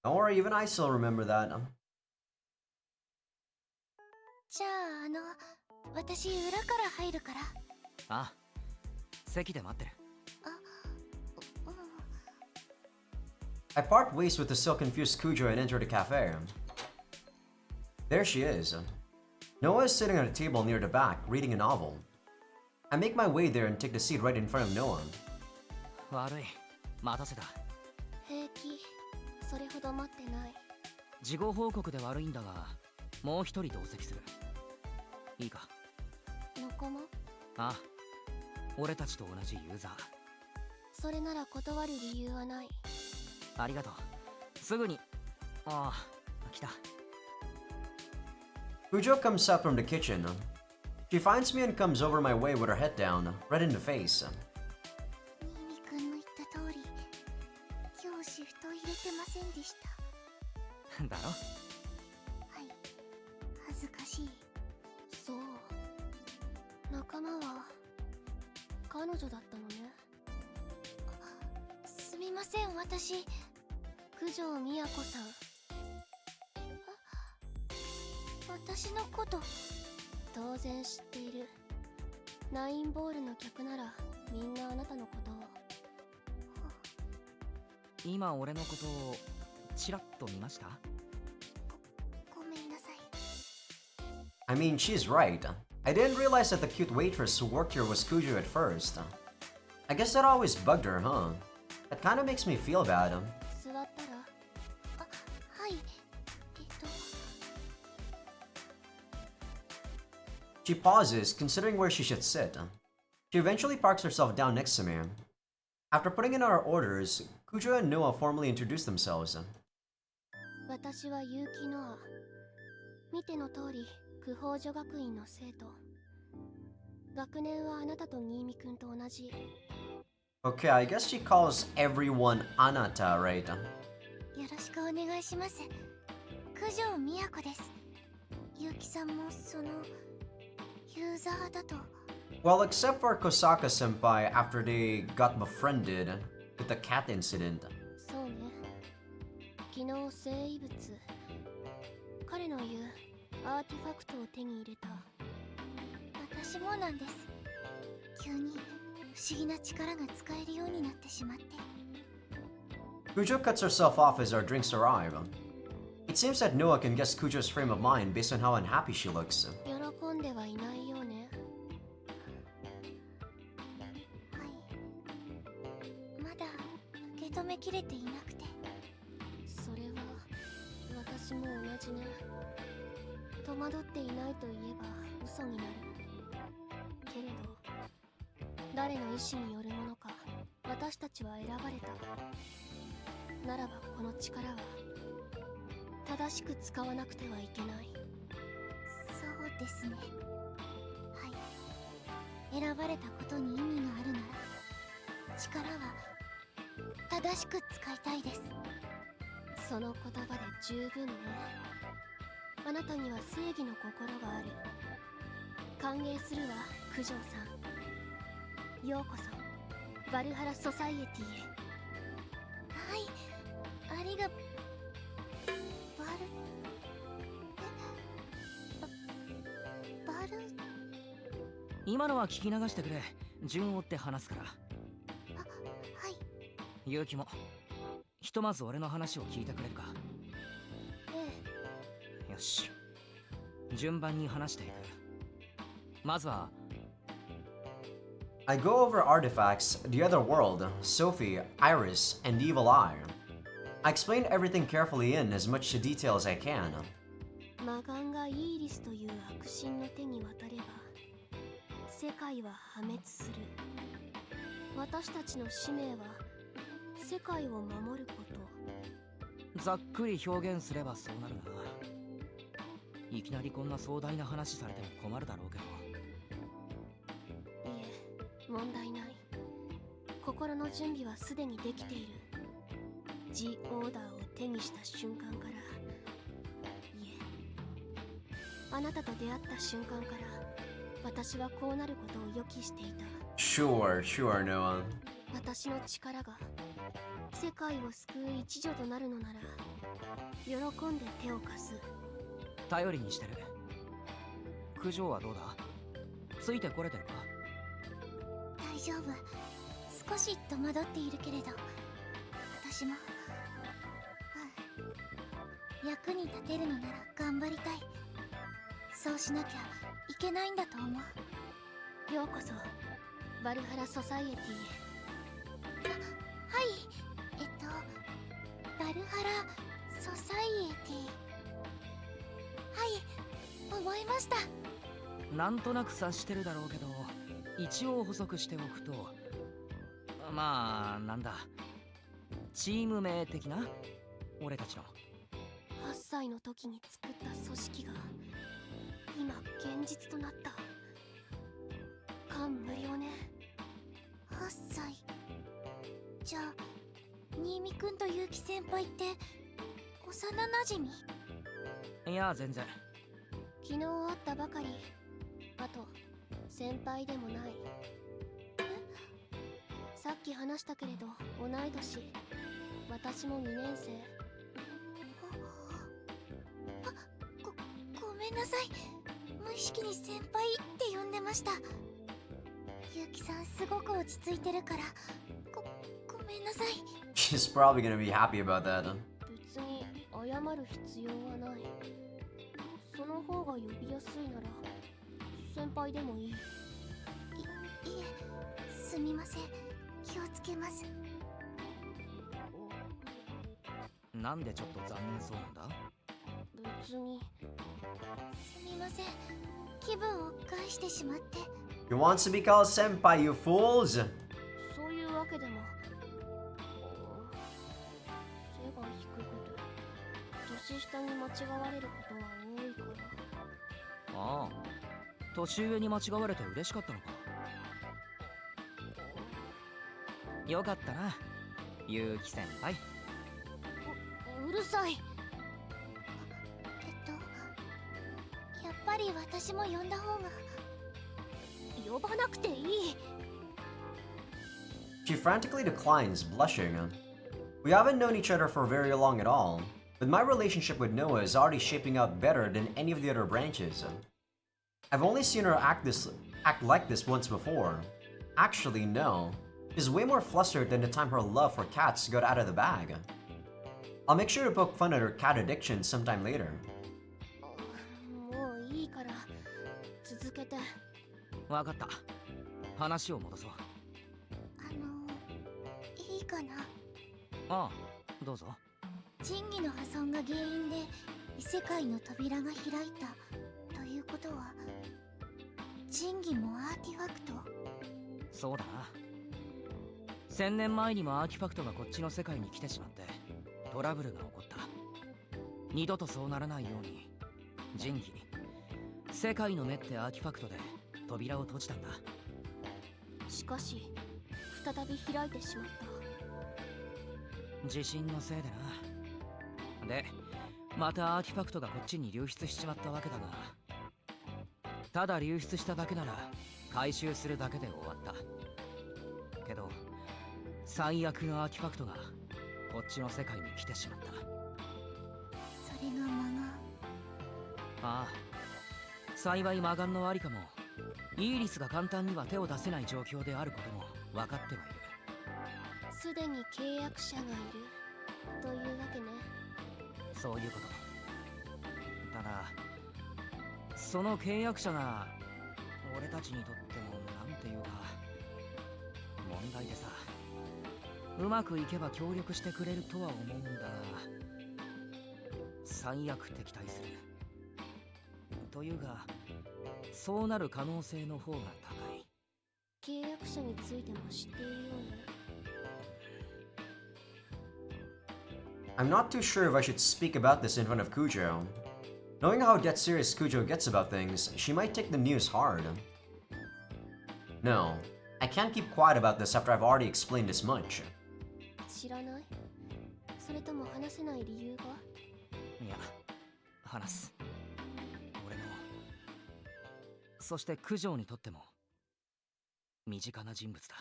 Don't worry, even I still remember that. じゃあ私裏から入るから。ああ、席で待ってる。I part ways with the still confused Kujo and enter the cafe. There she is. Noah is sitting at a table near the back, reading a novel. I make my way there and take the seat right in front of Noah. 悪い、待たせた。平気。それほど待ってない。事後報告で悪いんだが、もう一人同席する。いいか？仲間？ああ、俺たちと同じユーザー。それなら断る理由はない。ありがとう。すぐに。ああ、来た。Kujo comes out from the kitchen. She finds me and comes over my way with her head down, red in the face. 新見くんの言った通り、今日シフト入れてませんでした。だろ？はい、恥ずかしい。そう、仲間は彼女だったのね。すみません、私九条美也子さん。私のこと当然知っている。ナインボールの客ならみんなあなたのことを。今俺のことをチラッと見ました？ごめんなさい。 I mean, she's right. I didn't realize that the cute waitress who worked here was Kujo at first. I guess that always bugged her, huh? That kind of makes me feel bad. 座ったら。はい。She pauses, considering where she should sit. She eventually parks herself down next to me. After putting in our orders, Kujo and Noah formally introduce themselves. 私は結城ノア。見ての通り、九宝女学院の生徒。学年はあなたと新見くんと同じ。Okay, I guess she calls everyone Anata, right? よろしくお願いします。九条美也子です。結城さんもそのユーザーだと。Well, except for Kosaka senpai after they got befriended with the cat incident. そうね。昨日生異物。彼の言うアーティファクトを手に入れた。私もなんです。急に不思議な力が使えるようになってしまって。Kujo cuts herself off as our drinks arrive. It seems that Noah can guess Kujo's frame of mind based on how unhappy she looks. 喜んではいないようね。はい。まだ受け止めきれていなくて。それは私も同じね。戸惑っていないと言えば嘘になる。けれど誰の意志によるものか私たちは選ばれた。ならばこの力は正しく使わなくてはいけない。そうですね。はい。選ばれたことに意味があるなら力は正しく使いたいです。その言葉で十分ね。あなたには正義の心がある。歓迎するわ、九条さん。ようこそバルハラソサイエティへ。はい、ありがバル今のは聞き流してくれ。順を追って話すから。はい。結城もひとまず俺の話を聞いてくれるか。えよし、順番に話していく。まずは I go over artifacts, the other world, Sophie, Iris, and the evil eye. I explain everything carefully in as much detail as I can. 魔眼がイーリスという悪神の手に渡れば世界は破滅する。私たちの使命は世界を守ること。ざっくり表現すればそうなるな。いきなりこんな壮大な話されても困るだろうけど。いえ、問題ない。心の準備はすでにできている。ジ・オーダーを手にした瞬間から。いえ、あなたと出会った瞬間から私はこうなることを予期していた。Sure, Noah. 私の力が世界を救う一助となるのなら喜んで手を貸す。頼りにしてる。九条はどうだ？ついてこれてるか？大丈夫。少し戸惑っているけれど私も、役に立てるのなら頑張りたい。そうしなきゃいけないんだと思う。ようこそバルハラソサイエティへ。はい、バルハラソサイエティ。はい、覚えました。なんとなく察してるだろうけど、一応補足しておくと、まあなんだ、チーム名的な俺たちの。8歳の時に作った組織が今現実となった。感無量ね。8歳。じゃあ新見くんと結城先輩って幼馴染？いや全然。昨日会ったばかり。あと先輩でもない。さっき話したけれど同い年。私も2年生。ごめんなさい。無意識に先輩って呼んでました。結城さんすごく落ち着いてるからごめんなさい。She's probably gonna be happy about that. 別に謝る必要はない。その方が呼びやすいなら先輩でもいい。いえ、すみません。気をつけます。なんでちょっと残念そうなんだ？別に。すみません。気気分を害してしまって。 He wants to be called senpai, you fools! そういうわけでも背が低くて年下に間違われることは多いから。ああ、年上に間違われて嬉しかったのか。よかったな、結城先輩。うるさい。やっぱり私も呼んだ方が。呼ばなくていい。 She frantically declines, blushing. We haven't known each other for very long at all, but my relationship with Noah is already shaping up better than any of the other branches. I've only seen her act like this once before. Actually, no. She's way more flustered than the time her love for cats got out of the bag. I'll make sure to poke fun at her cat addiction sometime later. もういいから続けて。わかった。話を戻そう。いいかな。ああ、どうぞ。仁義の破損が原因で異世界の扉が開いたということは、仁義もアーティファクト。そうだな。1000年前にもアーティファクトがこっちの世界に来てしまってトラブルが起こった。二度とそうならないように仁義、世界の目ってアーティファクトで扉を閉じたんだ。しかし再び開いてしまった。地震のせいでな。でまたアーティファクトがこっちに流出しちまったわけだが、ただ流出しただけなら回収するだけで終わったけど、最悪のアーティファクトがこっちの世界に来てしまった。それが魔が。ああ、幸い魔眼のありかもイーリスが簡単には手を出せない状況であることも分かってはいる。すでに契約者がいるというわけね。そういうこと。ただその契約者が俺たちにとってもなんていうか問題でさ、うまくいけば協力してくれるとは思うんだが、最悪敵対するというか、そうなる可能性の方が高い。契約者についても知っているようね。I'm not too sure if I should speak about this in front of Kujo. Knowing how dead serious Kujo gets about things, she might take the news hard. No, I can't keep quiet about this after I've already explained this much. 知らない？それとも話せない理由が？いや、話す。俺の、そして九条にとっても身近な人物だ。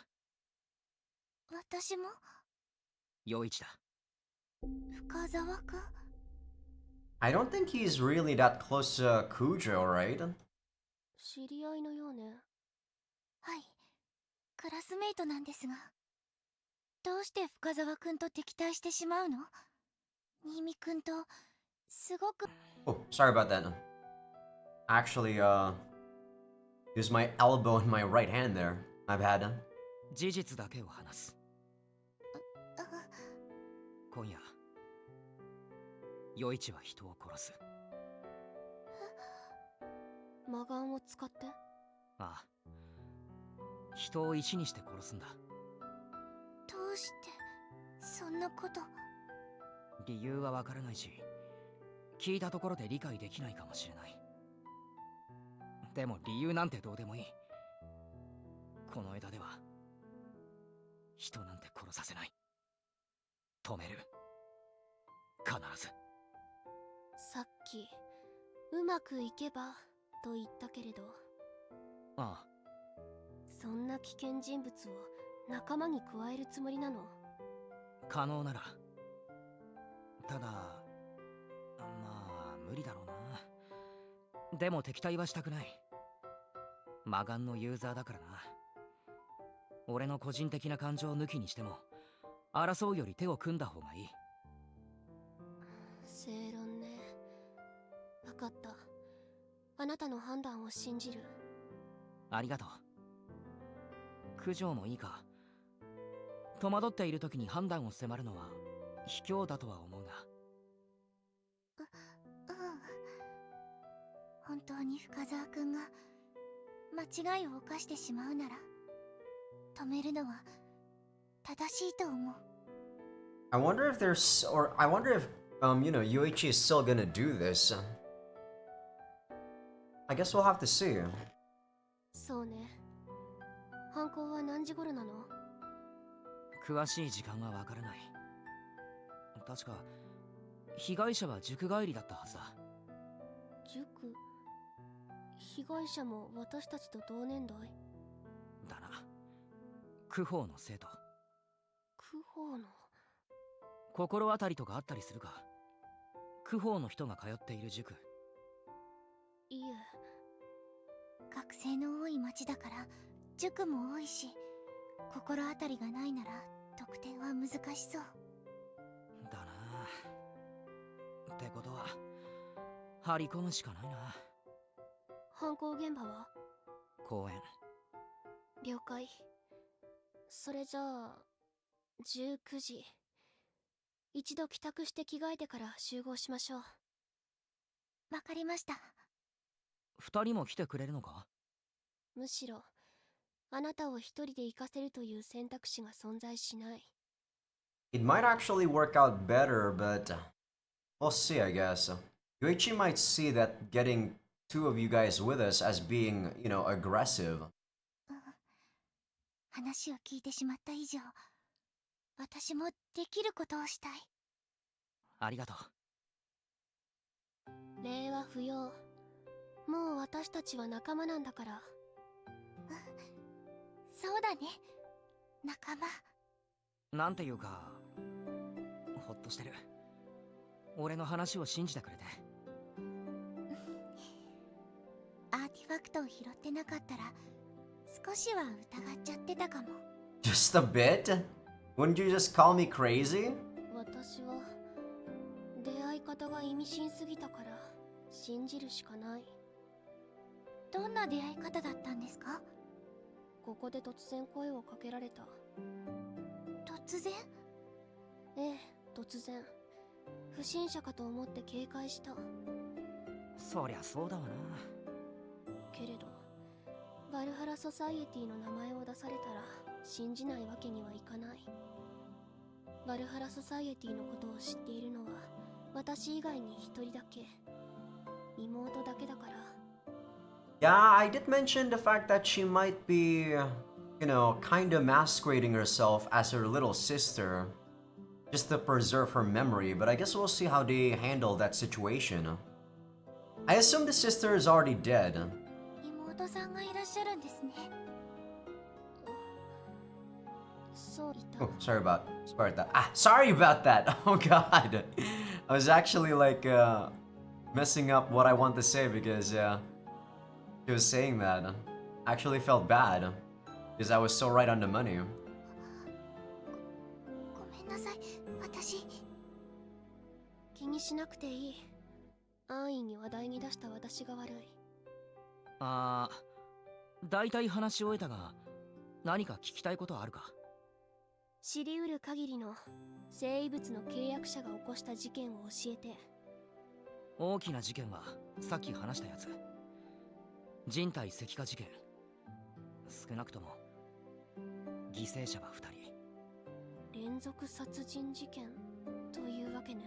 私も陽一だ。深沢か。I don't think he's really that close to Kujo, right? 知り合いのようね。はい、クラスメイトなんですが。どうして深沢くんと敵対してしまうの？新見くんとすごく。 Oh, sorry about that. Actually, use my elbow in my right hand there. My bad. 事実だけを話す。今夜陽一は人を殺す。魔眼を使って？ああ、人を石にして殺すんだ。どうしてそんなこと。理由はわからないし、聞いたところで理解できないかもしれない。でも理由なんてどうでもいい。この枝では人なんて殺させない。止める、必ず。さっきうまくいけばと言ったけれど、ああ、そんな危険人物を仲間に加えるつもりなの？可能なら。ただまあ無理だろうな。でも敵対はしたくない。魔眼のユーザーだからな。俺の個人的な感情を抜きにしても争うより手を組んだ方がいい。正論ね。分かった。あなたの判断を信じる。ありがとう。九条もいいか。戸惑っている時に判断を迫るのは卑怯だとは思うが。うん。本当に深沢くんが違いを犯してしまうなら止めるのは正しいと思う。 I wonder if there's, or I wonder if, Yuichi is still gonna do this. I guess we'll have to see. そうね。犯行は何時頃なの？詳しい時間はわからない。確か被害者は塾帰りだったはずだ。塾？被害者も私たちと同年代？だな。区法の生徒。区法の？心当たりとかあったりするか？区法の人が通っている塾。いえ。学生の多い町だから塾も多いし、心当たりがないなら特定は難しそう。だな。ってことは張り込むしかないな。犯行現場は？公園。了解。それじゃあ19時。一度帰宅して着替えてから集合しましょう。わかりました。二人も来てくれるのか？むしろあなたを一人で行かせるという選択肢が存在しない。 It might actually work out better, but we'll see, I guess. Yuichi might see that getting two of you guys with us as being, aggressive. 話を聞いてしまった以上、私もできることをしたい。ありがとう。礼は不要。もう私たちは仲間なんだから。そうだね、仲間。なんていうか、ほっとしてる。俺の話を信じてくれて。アーティファクトを拾ってなかったら少しは疑っちゃってたかも。 Just a bit? Wouldn't you just call me crazy? 私は出会い方が意味深すぎたから信じるしかない。どんな出会い方だったんですか？ここで突然声をかけられた。突然？ええ、突然。不審者かと思って警戒した。そりゃそうだわな。けれどバルハラソサイエティの名前を出されたら信じないわけにはいかない。バルハラソサイエティのことを知っているのは私以外に一人だけ。妹だけだから。Yeah, I did mention the fact that she might be, kinda masquerading herself as her little sister, just to preserve her memory, but I guess we'll see how they handle that situation. I assume the sister is already dead. 妹さんがいらっしゃるんですね。そういた。Oh, sorry about that. Sorry about that. Oh god. I was actually messing up what I want to say because she was saying that. I actually felt bad because I was so right on the money. ごめんなさい、私。気にしなくていい。安易に話題に出した私が悪い。だいたい話し終えたが、何か聞きたいことあるか？知り得る限りの生異物の契約者が起こした事件を教えて。大きな事件はさっき話したやつ。人体石化事件。少なくとも犠牲者が2人。連続殺人事件というわけね。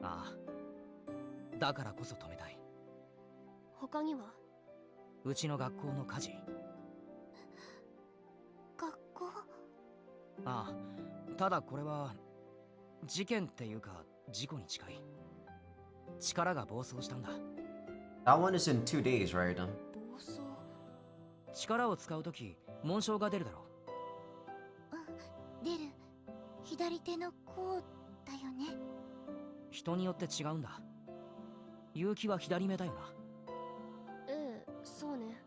ああ、だからこそ止めたい。他には？うちの学校の火事。学校？ああ、ただこれは事件っていうか事故に近い。力が暴走したんだ。That one is in 2 days, right? 暴走？力を使うとき紋章が出るだろ。出る。左手の甲だよね。人によって違うんだ。結城は左目だよな。ええ、そうね。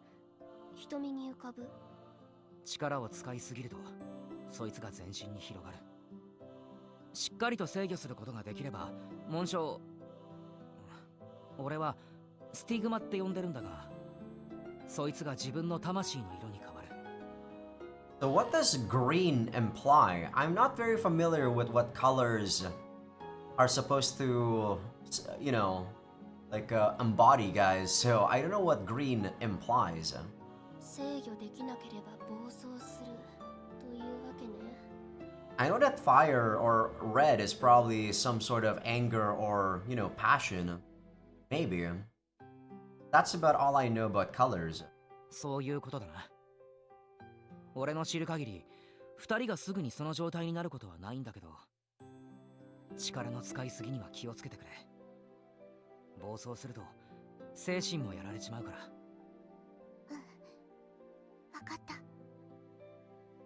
瞳に浮かぶ。力を使いすぎるとそいつが全身に広がる。しっかりと制御することができれば紋章、俺はスティグマって呼んでるんだが、そいつが自分の魂の色に変わる。 So what does green imply? I'm not very familiar with what colors are supposed to, embody, guys. So I don't know what green implies. 制御できなければ暴走するというわけね。 I know that fire or red is probably some sort of anger or, passion. Maybe. That's about all I know about colors. そういうことだな。俺の知る限り、二人がすぐにその状態になることはないんだけど、力の使いすぎには気をつけてくれ。暴走すると精神もやられちまうから。わかった。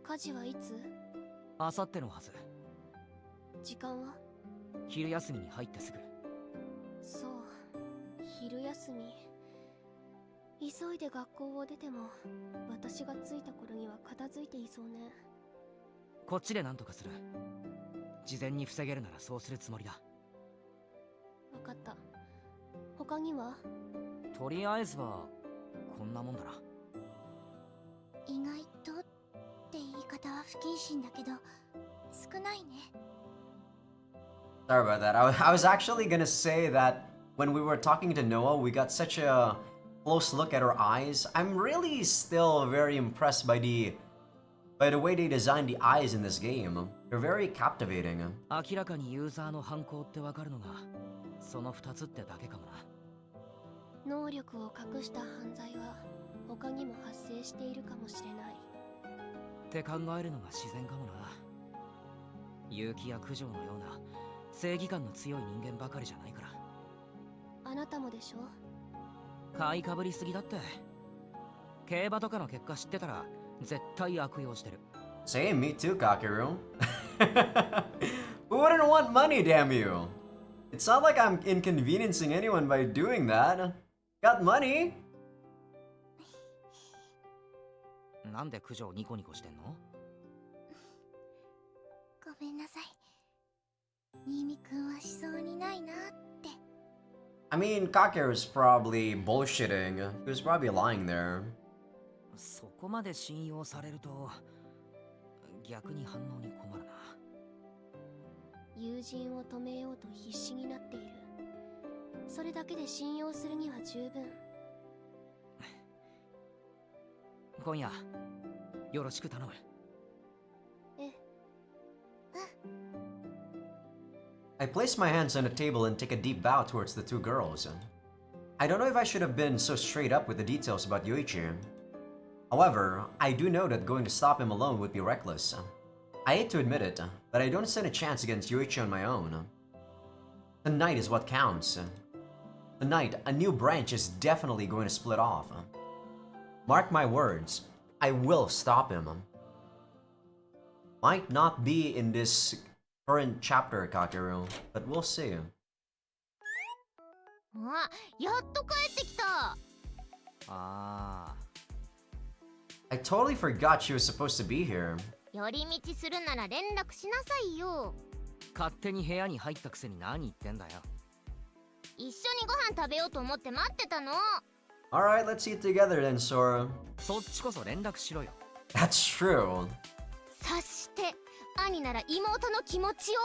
火事はいつ？あさってのはず。時間は？昼休みに入ってすぐ。そう、昼休み。急いで学校を出ても私が着いた頃には片付いていそうね。こっちで何とかする。事前に防げるならそうするつもりだ。わかった。他には？とりあえずはこんなもんだな。意外とって言い方は不謹慎だけど少ないね。 Sorry about that. I was actually gonna say that when we were talking to Noah, we got such a close look at her eyes. I'm really still very impressed by the way they designed the eyes in this game. They're very captivating. 明らかにユーザーの犯行ってわかるのがその2つってだけかもな。能力を隠した犯罪は他にも発生しているかもしれない。って考えるのが自然かもな。結城や九条のような正義感の強い人間ばかりじゃないから。あなたもでしょ？買いかぶりすぎだって。競馬とかの結果知ってたら絶対悪用してる。Same, me too, Kakeru. Who wouldn't want money, damn you? It's not like I'm inconveniencing anyone by doing that. Got money? なんで九条ニコニコしてんの？ごめんなさい。新見くんはしそうにないなって。I mean, Kakeru's probably bullshitting. He was probably lying there. そこまで信用されると逆に反応に困るな。友人を止めようと必死になっている。それだけで信用するには十分。今夜よろしく頼む。I place my hands on the table and take a deep bow towards the two girls. I don't know if I should have been so straight up with the details about Yuichi. However, I do know that going to stop him alone would be reckless. I hate to admit it, but I don't stand a chance against Yuichi on my own. Tonight is what counts. Tonight, a new branch is definitely going to split off. Mark my words, I will stop him. Might not be in this current chapter, Kakeru, but we'll see. あ、やっと帰ってきた。あ I totally forgot she was supposed to be here. 寄り道するなら連絡しなさいよ。勝手に部屋に入ったくせに何言ってんだよ。一緒にご飯食べようと思って待ってたの。Alright, let's eat together then, Sora. そっちこそ連絡しろよ。 That's true. 察して兄なら妹の気持ちを。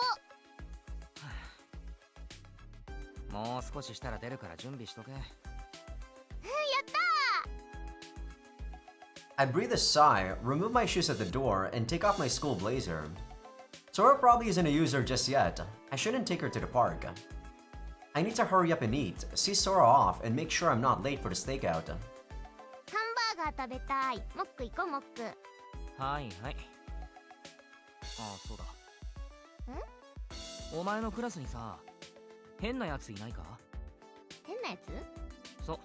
もう少ししたら出るから準備しとけ。やった I breathe a sigh, remove my shoes at the door, and take off my school blazer. Sora probably isn't a user just yet. I shouldn't take her to the park. I need to hurry up and eat, see Sora off, and make sure I'm not late for the stakeout. ハンバーガー食べたい。モック行こう、モック。はいはい。ああ、そうだ。お前のクラスにさ、変なやついないか？変なやつ？そう、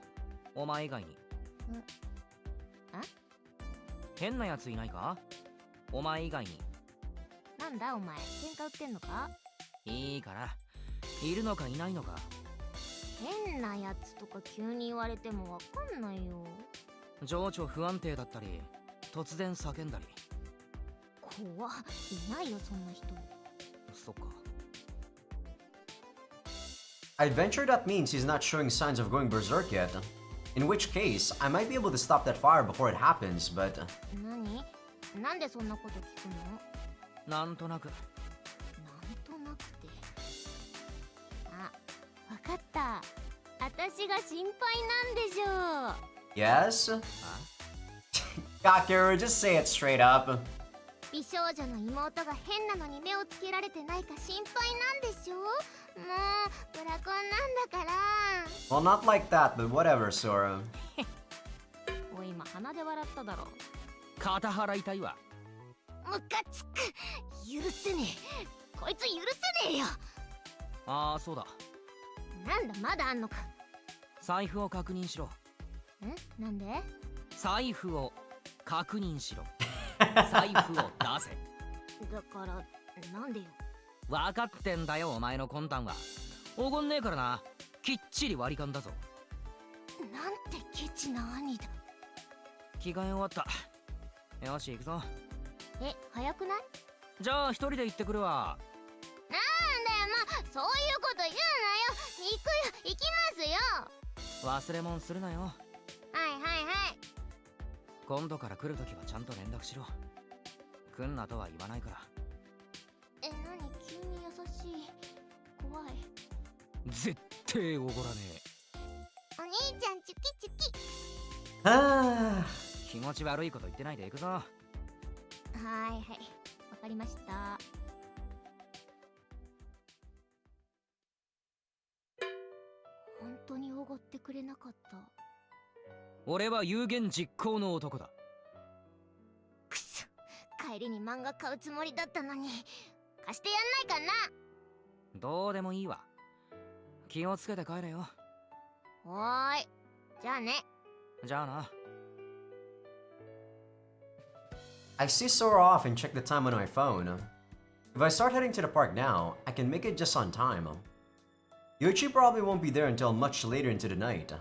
お前以外に。変なやついないか？お前以外に。なんだお前、喧嘩売ってんのか？いいから、いるのかいないのか。変なやつとか急に言われてもわかんないよ。情緒不安定だったり、突然叫んだり。怖っ、いないよそんな人。そっか。I'd venture that means he's not showing signs of going berserk yet. In which case, I might be able to stop that fire before it happens, but... 何？なんでそんなこと聞くの？なんとなく。なんとなくて。あ、わかった。私が心配なんでしょう。Yes? Kakeru, just say it straight up. 美少女の妹が変なのに目をつけられてないか心配なんでしょ。もうブラコンなんだから。 Well, not like that, but whatever, Sora. おい今鼻で笑っただろ。肩払いたいわ。ムカつく。許せねえ。こいつ許せねえよ。ああそうだ、なんだまだあんのか。財布を確認しろ。なんで？財布を確認しろ。財布を出せ。だからなんでよ。分かってんだよお前の魂胆は。おごんねえからな。きっちり割り勘だぞ。なんてケチな兄だ。着替え終わった。よし行くぞ。え、早くない？じゃあ一人で行ってくるわ。なんだよまあそういうこと言うなよ。行くよ、行きますよ。忘れ物するなよ。はいはいはい。今度から来るときはちゃんと連絡しろ。来んなとは言わないから。え、何急に優しい。怖い。絶対おごらねお兄ちゃんチュキチュキ。Ah. え。気持ち悪いこと言ってないで行くぞ。はいはい、わかりました。本当におごってくれなかった。俺は有言実行の男だ。くそ、帰りに漫画買うつもりだったのに貸してやんないかな。どうでもいいわ。気をつけて帰れよ。おーい、じゃあね。じゃあな。I see Sora off and check the time on my phone. If I start heading to the park now, I can make it just on time. Yuuki probably won't be there until much later into the night.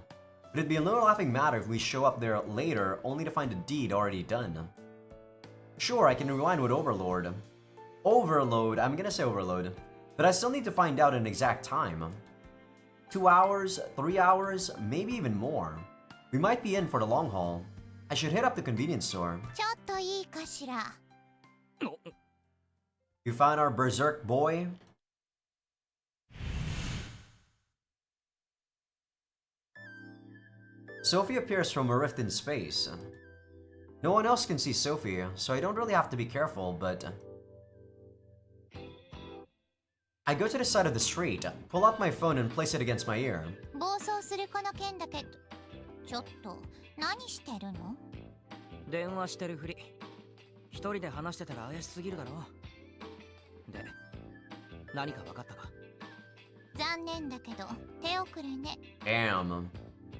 But it'd be no laughing matter if we show up there later only to find the deed already done. Sure, I can rewind with Overlord. I'm gonna say Overload. But I still need to find out an exact time. 2 hours, 3 hours, maybe even more. We might be in for the long haul. I should hit up the convenience store. ちょっといいかしら。 You found our berserk boy? Sophie appears from a rift in space. No one else can see Sophie, so I don't really have to be careful, but... I go to the side of the street, pull out my phone and place it against my ear. 暴走するこの件だけど、ちょっと何してるの？電話してるふり。一人で話してたら怪しすぎるだろ。で、何か分かったか？残念だけど手遅れね。Damn.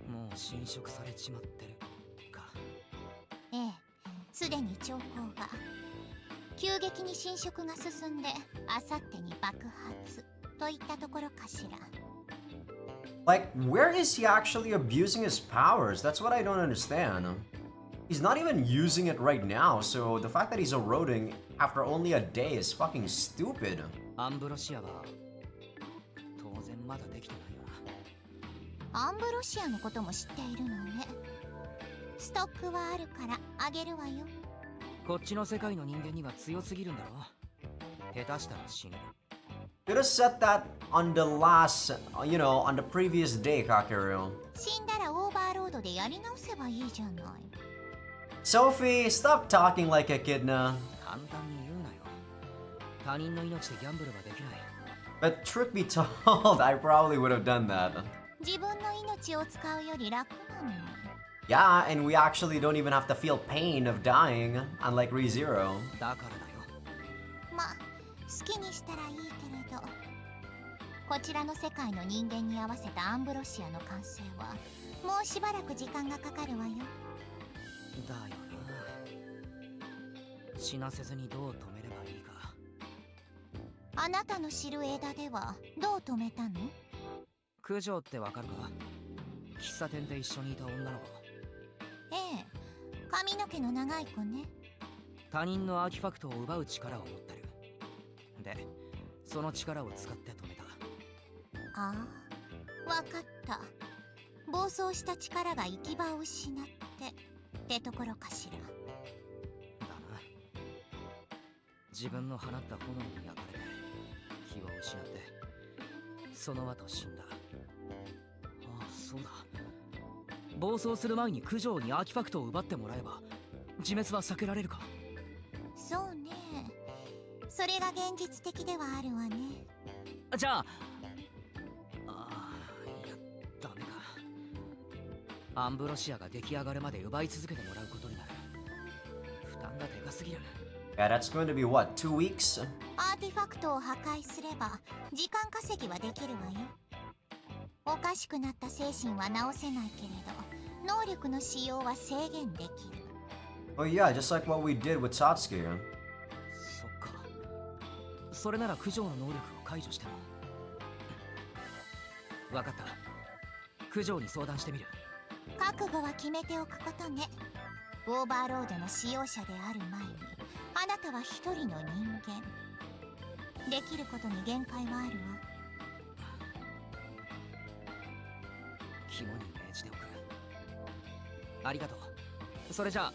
もう侵食されちまってるか。ええ、すでに兆候が。急激に侵食が進んで、あさってに爆発といったところかしら。Like, where is he actually abusing his powers? That's what I don't understand. He's not even using it right now, so the fact that he's eroding after only a day is fucking stupid. アンブロシアは当然まだできてないよな。アンブロシアのことも知っているのね。ストックはあるからあげるわよ。こっちの世界の人間には強すぎるんだろ。下手したら死ぬ。Should have said that on the last, on the previous day, Kakeru. 死んだらオーバーロードでやり直せばいいじゃない。Sophie, stop talking like a kid now. 簡単に言うなよ。他人の命でギャンブルはできない。But truth be told, I probably would have done that. 自分の命を使うより楽なのに。Yeah, and we actually don't even have to feel pain of dying, unlike ReZero. だからだよ。まあ、好きにしたらいいけれど、こちらの世界の人間に合わせたアンブロシアの完成はもうしばらく時間がかかるわよ。だよな。死なせずにどう止めればいいか。あなたの知る枝ではどう止めたの？九条ってわかるか？喫茶店で一緒にいた女の子。ええ、髪の毛の長い子ね。他人のアーティファクトを奪う力を持ってる。で、その力を使って止めた。ああ、わかった。暴走した力が行き場を失ってところかしら。だな。自分の放った炎に焼かれて気を失ってその後死んだ。ああ、そうだ。暴走する前に九条にアーティファクトを奪ってもらえば自滅は避けられるか？そうね。それが現実的ではあるわね。じゃあ、いや、ダメか。アンブロシアが出来上がるまで奪い続けてもらうことになる。負担がでかすぎる。Yeah, that's going to be what, 2 weeks? アーティファクトを破壊すれば時間稼ぎはできるわよ。おかしくなった精神は直せないけれど、能力の使用は制限できる。Oh yeah, just like what we did with Satsuki. そっか。それなら九条の能力を解除しても。わかった。九条に相談してみる。覚悟は決めておくことね。オーバーロードの使用者である前に、あなたは一人の人間。できることに限界はあるわ。肝に銘じておく。ありがとう。それじゃあ。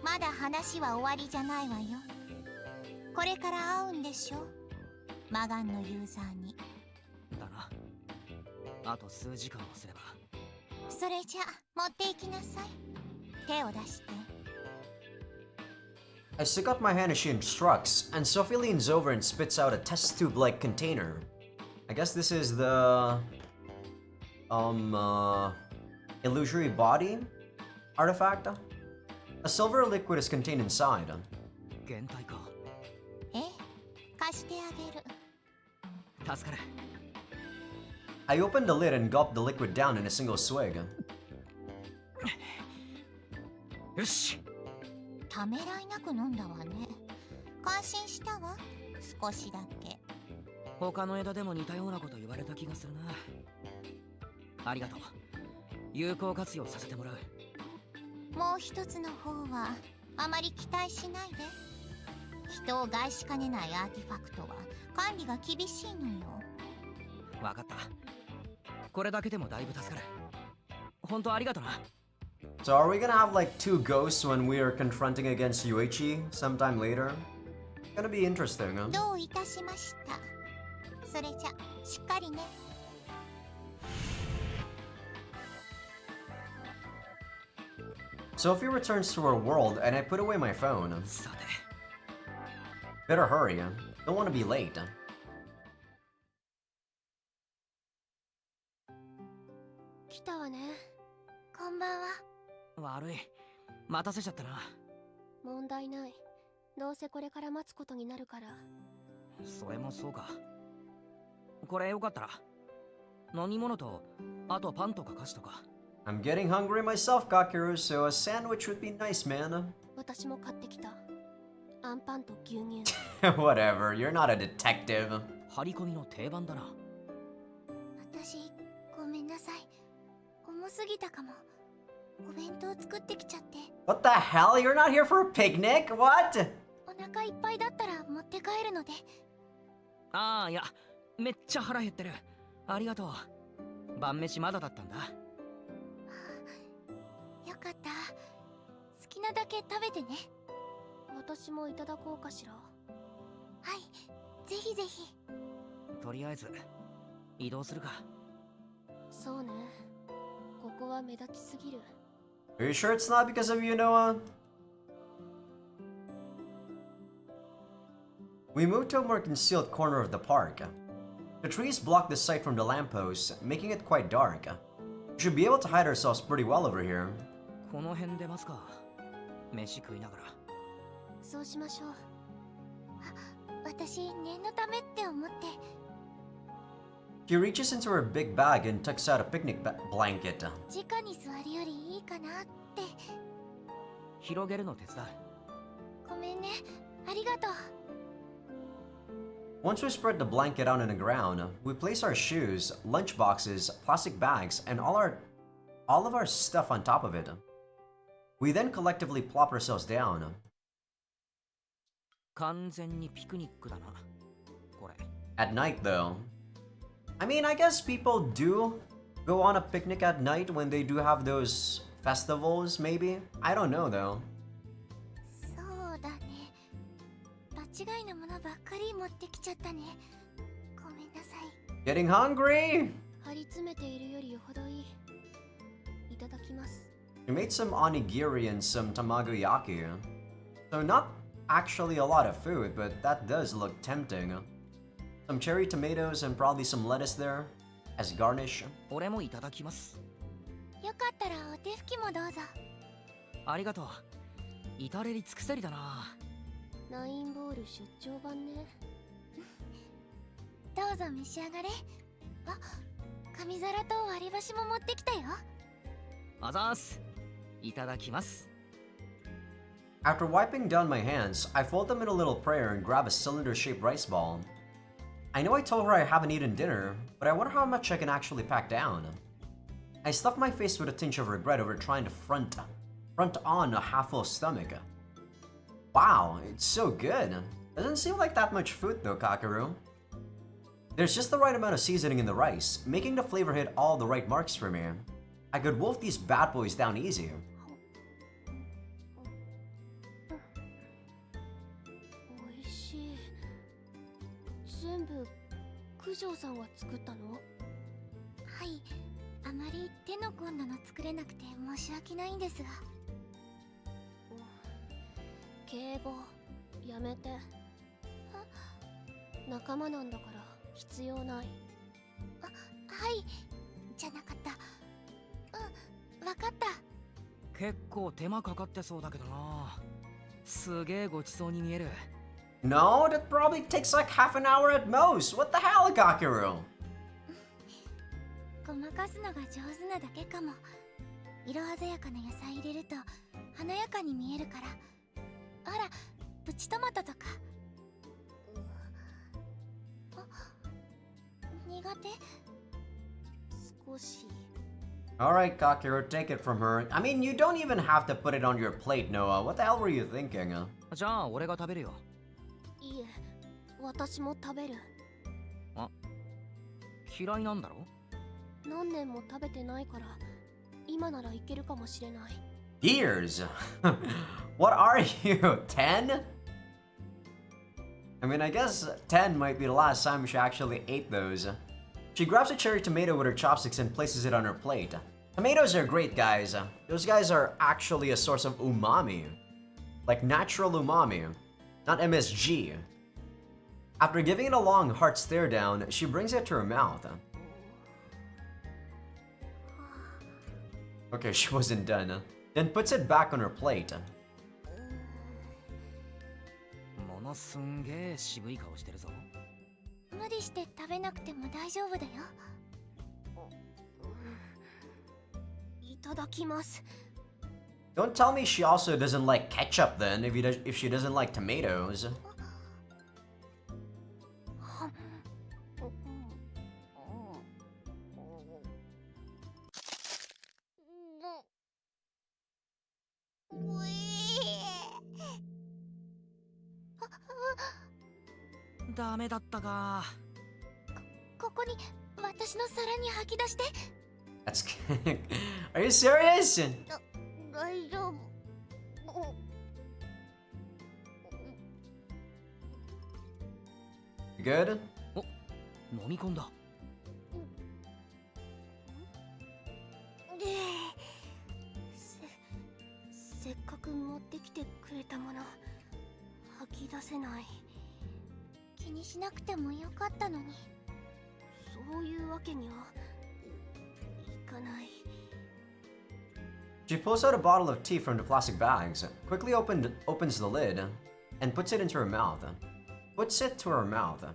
まだ話は終わりじゃないわよ。これから会うんでしょ、魔眼のユーザーに。だな。あと数時間もすれば。それじゃ持っていきなさい。手を出して。I stick out my hand as she instructs, and Sophie leans over and spits out a test tube-like container. I guess this is the illusory body artifact. A silver liquid is contained inside. 限界か。え、貸してあげる。助かる。I opened the lid and gulped the liquid down in a single swig. よし。ためらいなく飲んだわね。感心したわ。少しだけ。他の枝でも似たようなこと言われた気がするな。ありがとう。有効活用させてもらう。もう一つの方はあまり期待しないで。人を害しかねないアーティファクトは管理が厳しいのよ。わかった。これだけでもだいぶ助かる。本当ありがとな。So are we gonna have like 2 ghosts when we are confronting against Yuichi sometime later? Gonna be interesting, huh? どういたしました。それじゃしっかりね。Sophie returns to her world and I put away my phone. さて。 Better hurry, don't want to be late. 来たわね。こんばんは。悪い。待たせちゃったな。問題ない。どうせこれから待つことになるから。それもそうか。これよかったら。飲み物と、あとパンとか菓子とか。I'm getting hungry myself, Kakeru, so a sandwich would be nice, man. 私も買ってきた。アンパンと牛乳。Whatever, you're not a detective. 張り込みの定番だな。私、ごめんなさい。重すぎたかも。お弁当作ってきちゃって。What the hell? You're not here for a picnic? What? お腹いっぱいだったら持って帰るので。ああ、いや、めっちゃ腹減ってる。ありがとう。晩飯まだだったんだ。よかった。好きなだけ食べてね。私もいただこうかしら。はい、ぜひぜひ。とりあえず、移動するか。そうね。ここは目立ちすぎる。Are you sure it's not because of you, Noah? We moved to a more concealed corner of the park. The trees block the sight from the lampposts, making it quite dark. We should be able to hide ourselves pretty well over here. この辺出ますか。飯食いながら。そうしましょう。私、念のためって思って。She reaches into her big bag and tucks out a picnic blanket. 直に座るよりいいかなって。広げるの手伝う。ごめんね。ありがとう。Once we spread the blanket out on the ground, we place our shoes, lunch boxes, plastic bags, and all of our stuff on top of it. We then collectively plop ourselves down. 完全にピクニックだな。これ。 At night, though. I mean, I guess people do go on a picnic at night when they do have those festivals, maybe? I don't know, though. そうだね。場違いのものばっかり持ってきちゃったね。ごめんなさい。Getting hungry? 張り詰めているよりよほどいい。いただきます。She made some onigiri and some tamagoyaki. So not actually a lot of food, but that does look tempting. Some cherry tomatoes and probably some lettuce there as garnish. 俺もいただきます。よかったらお手拭きもどうぞ。ありがとう。至れり尽くせりだな。ナインボール出張版ね。どうぞ召し上がれ。あ、紙皿と割り箸も持ってきたよ。あざーす。いただきます。 After wiping down my hands, I fold them in a little prayer and grab a cylinder-shaped rice ball. I know I told her I haven't eaten dinner, but I wonder how much I can actually pack down. I stuff my face with a tinge of regret over trying to front on a half-full stomach. Wow, it's so good. Doesn't seem like that much food though, Kakeru. There's just the right amount of seasoning in the rice, making the flavor hit all the right marks for me. I could wolf these bad boys down easy. おいしい。全部九条さんが作ったの？はい、あまり手の込んだの作れなくて申し訳ないんですが。敬語やめて。仲間なんだから必要ない。あ、はい、じゃなかった。うん、わかった。結構手間かかってそうだけどな。すげえごちそうに見える。No, that probably takes like half an hour at most. What the hell, Kakeru? ごまかすのが上手なだけかも。色鮮やかな野菜入れると華やかに見えるから。あら、プチトマトとか。あ、苦手？少し。Alright, Kakeru, take it from her. I mean, you don't even have to put it on your plate, Noah. What the hell were you thinking? じゃあ俺が食べるよ。いえ、私も食べる。あ、嫌いなんだろ？何年も食べてないから今ならいけるかもしれない。 Years? What are you, 10? I mean, I guess 10 might be the last time she actually ate those. She grabs a cherry tomato with her chopsticks and places it on her plate. Tomatoes are great, guys. Those guys are actually a source of umami. Like natural umami, not MSG. After giving it a long hard stare down, she brings it to her mouth. Okay, she wasn't done. Then puts it back on her plate. ものすんげえ渋い顔してるぞ。無理して食べなくても大丈夫だよ。いただきます。 Don't tell me she also doesn't like ketchup then, if she doesn't like tomatoes. Ah, ダメだったか。ここに私の皿に吐き出して。 That's Are you serious? 大丈夫。You good? お、飲み込んだ。せっかく持ってきてくれたもの吐き出せない。気にしなくてもよかったのに。そういうわけにはいかない。 She pulls out a bottle of tea from the plastic bags, quickly opens the lid, and puts it into her mouth. Puts it to her mouth.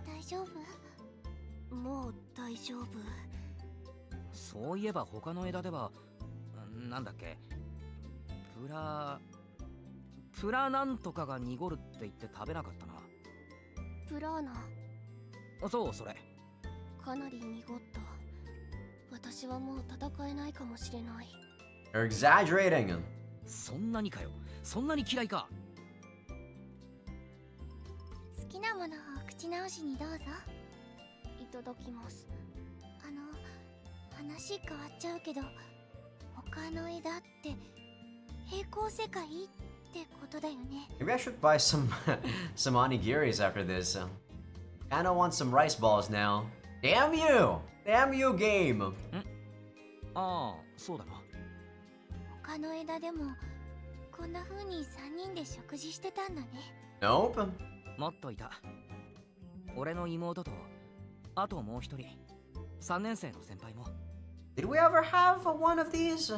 大丈夫？もう大丈夫。そういえば他の枝ではなんだっけ、プラなんとかが濁るって言って食べなかったな。プラーナ、そうそれ。かなり濁った。私はもう戦えないかもしれない。 You're exaggerating. そんなにかよ。そんなに嫌いか。好きなものを口直しにどうぞ。いただきます。話変わっちゃうけど、他の枝って平行世界ってことだよね。 Maybe I should buy some some onigiris after this. Anna wants some rice balls now. Damn you! Damn you, game! ああ、そうだな。他の枝でもこんな風に3人で食事してたんだね。 Nope. もっといた。俺の妹と、あともう一人、3年生の先輩も。Did we ever have one of these?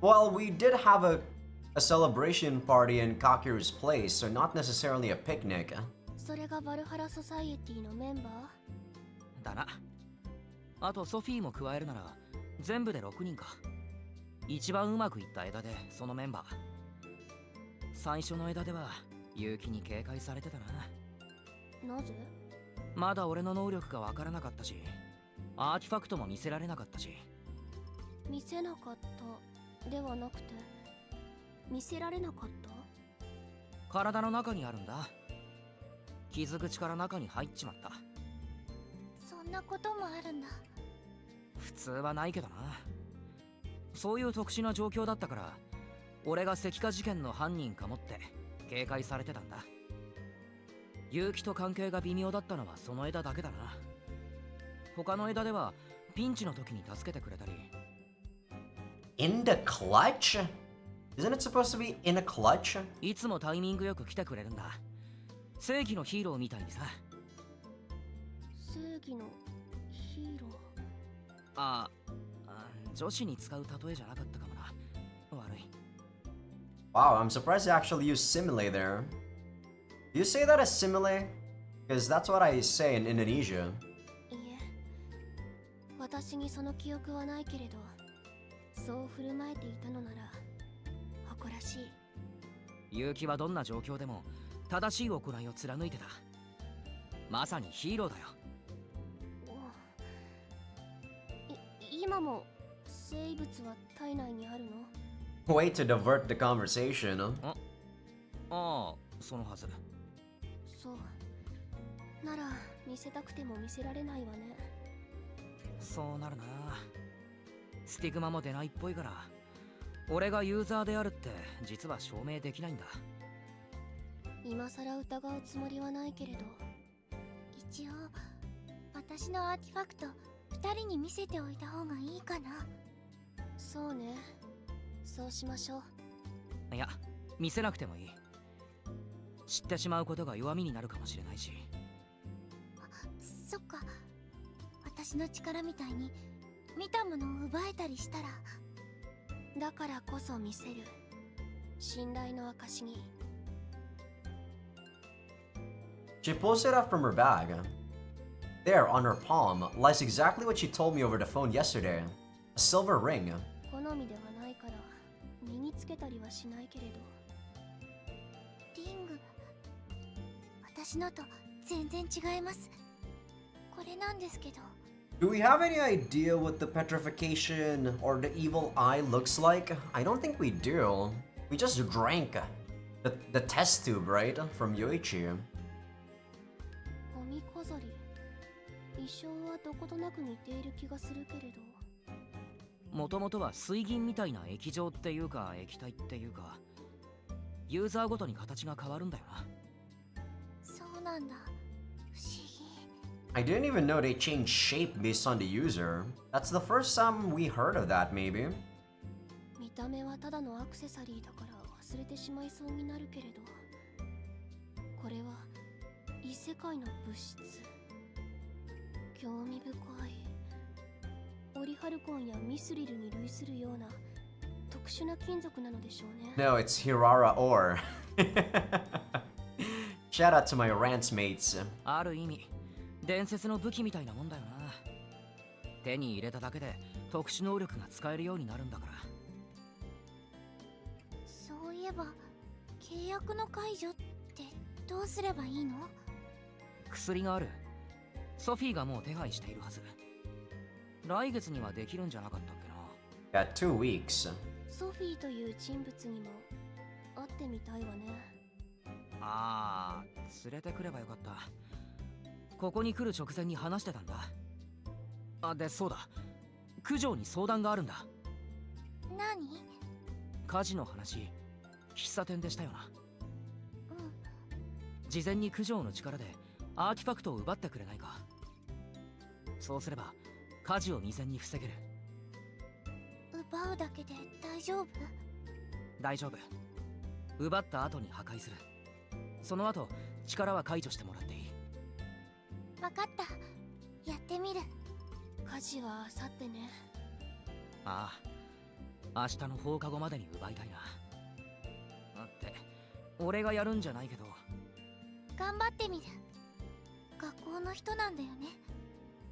Well, we did have a celebration party in Kakeru's place, so not necessarily a picnic. それがバルハラソサイエティのメンバー？だな。あとソフィーも加えるなら、全部で6人か。一番うまくいった枝でそのメンバー。最初の枝では結城に警戒されてたな。なぜ？まだ俺の能力がわからなかったし、アーティファクトも見せられなかったし。見せなかったではなくて、見せられなかった？体の中にあるんだ。傷口から中に入っちまった。そんなこともあるんだ。普通はないけどな。そういう特殊な状況だったから、俺が石化事件の犯人かもって警戒されてたんだ。結城と関係が微妙だったのはその枝だけだな。他の枝ではピンチの時に助けてくれたり。In the clutch? Isn't it supposed to be in a clutch? いつもタイミングよく来てくれるんだ。正義のヒーローみたいにさ。正義のヒーロ女子に使う例えじゃなかったかもな。悪い。Wow, I'm surprised you actually used simile there. Do you say that as simile? Because that's what I say in Indonesia. ー。いえ、私にその記憶はないけれど、そう振る舞えていたのなら誇らしい。結城はどんな状況でも正しい行いを貫いてた。まさにヒーローだよ。今も生物は体内にあるの？ Way to divert the conversation. ああ、そのはず。そうなら見せたくても見せられないわね。そうなるな。スティグマも出ないっぽいから、俺がユーザーであるって実は証明できないんだ。今さら疑うつもりはないけれど、一応私のアーティファクト2人に見せておいた方がいいかな。そうね、そうしましょう。いや、見せなくてもいい。知ってしまうことが弱みになるかもしれないし。そっか、私の力みたいに見たものを奪えたりしたら。だからこそ見せる信頼の証に。 She pulls it out from her bag. There, on her palm, lies exactly what she told me over the phone yesterday. A silver ring. 好みではないから身につけたりはしないけれど。リング、私のと全然違います。これなんですけど。 Do we have any idea what the petrification or the evil eye looks like? I don't think we do. We just drank the test tube, right? From Yuichi. 髪飾り、衣装はどことなく似ている気がするけれど。もともとは水銀みたいな液状っていうか液体っていうか、ユーザーごとに形が変わるんだよな。そうなんだ。不思議。 I didn't even know they change shape based on the user. That's the first time we heard of that, maybe. 見た目はただのアクセサリーだから忘れてしまいそうになるけれど、これは異世界の物質。興味深い。オリハルコンやミスリルに類するような特殊な金属なのでしょうね。 No, it's Hirara ore. Shout out to my rants mates. ある意味伝説の武器みたいなもんだよな。手に入れただけで特殊能力が使えるようになるんだから。そういえば契約の解除ってどうすればいいの？薬がある。ソフィーがもう手配しているはず。来月にはできるんじゃなかったっけな。Got 2 weeks. ソフィーという人物にも会ってみたいわね。ああ、連れてくればよかった。ここに来る直前に話してたんだ。あ、で、そうだ。九条に相談があるんだ。何？火事の話、喫茶店でしたよな。うん。事前に九条の力でアーティファクトを奪ってくれないか。そうすれば火事を未然に防げる。奪うだけで大丈夫？大丈夫。奪った後に破壊する。その後力は解除してもらっていい。わかった。やってみる。火事はあさってね。ああ、明日の放課後までに奪いたいな。だって俺がやるんじゃないけど。頑張ってみる。学校の人なんだよね。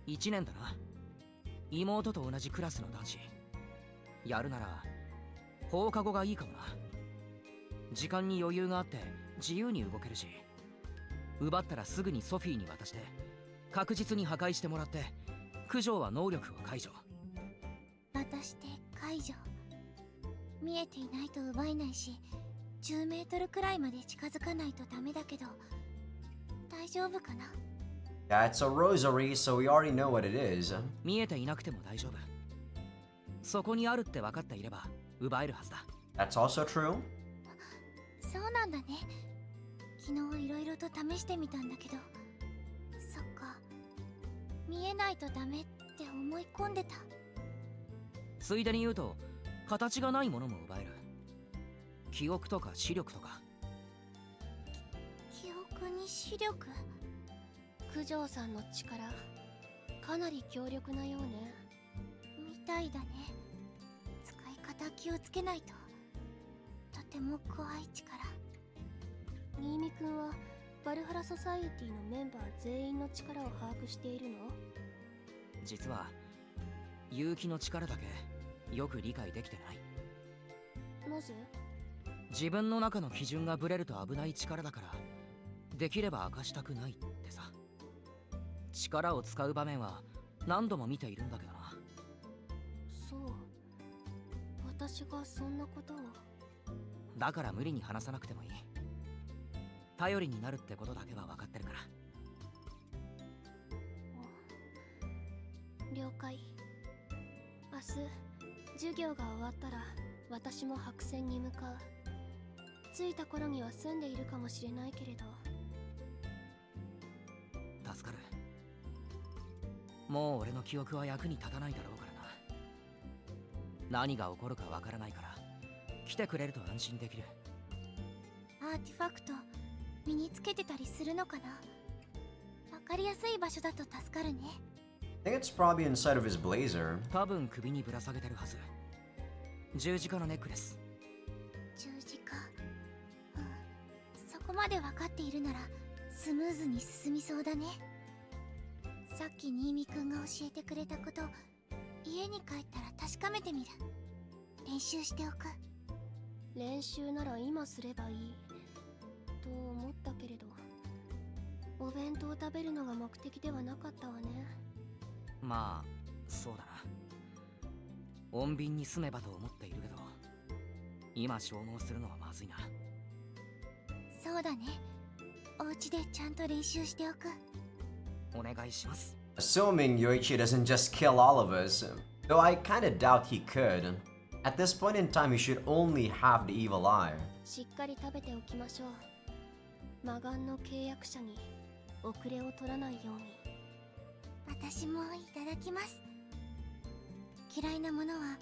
1年だな。妹と同じクラスの男子。やるなら放課後がいいかもな。時間に余裕があって自由に動けるし、奪ったらすぐにソフィーに渡して確実に破壊してもらって、九条は能力を解除。渡して解除。見えていないと奪えないし、10メートルくらいまで近づかないとダメだけど、大丈夫かな？ Yeah, it's a rosary, so we already know what it is. 見えていなくても大丈夫。そこにあるって分かっていれば奪えるはずだ。 That's also true. そうなんだね。昨日いろいろと試してみたんだけど、そっか、見えないとダメって思い込んでた。ついでに言うと、形がないものも奪える。記憶とか視力とか。記憶に視力？九条さんの力かなり強力なようね。みたいだね。使い方気をつけないと。とても怖い力。新見くんはバルハラソサイエティのメンバー全員の力を把握しているの？実は結城の力だけよく理解できてない。なぜ？自分の中の基準がブレると危ない力だから、できれば明かしたくないってさ。力を使う場面は何度も見ているんだけどな。そう、私がそんなことを。だから無理に話さなくてもいい。頼りになるってことだけは分かってるから。了解。明日授業が終わったら私も白線に向かう。着いた頃には住んでいるかもしれないけれど。助かる。もう俺の記憶は役に立たないだろうからな。何が起こるかわからないから、来てくれると安心できる。アーティファクト身につけてたりするのかな？わかりやすい場所だと助かるね。I think it's probably inside of his blazer. 多分首にぶら下げてるはず。十字架のネックレス。十字架。そこまでわかっているならスムーズに進みそうだね。さっき新見くんが教えてくれたこと、家に帰ったら確かめてみる。練習しておく。練習なら今すればいいと思ったけれど、お弁当を食べるのが目的ではなかったわね。まあそうだな。穏便に住めばと思っているけど、今消耗するのはまずいな。そうだね。お家でちゃんと練習しておく。お願いします。 Assuming Yoichi doesn't just kill all of us, though I kinda doubt he could. At this point in time, he should only have the evil eye. しっかり食べておきましょう。魔眼の契約者に遅れを取らないように。私もいただきます。嫌いなものは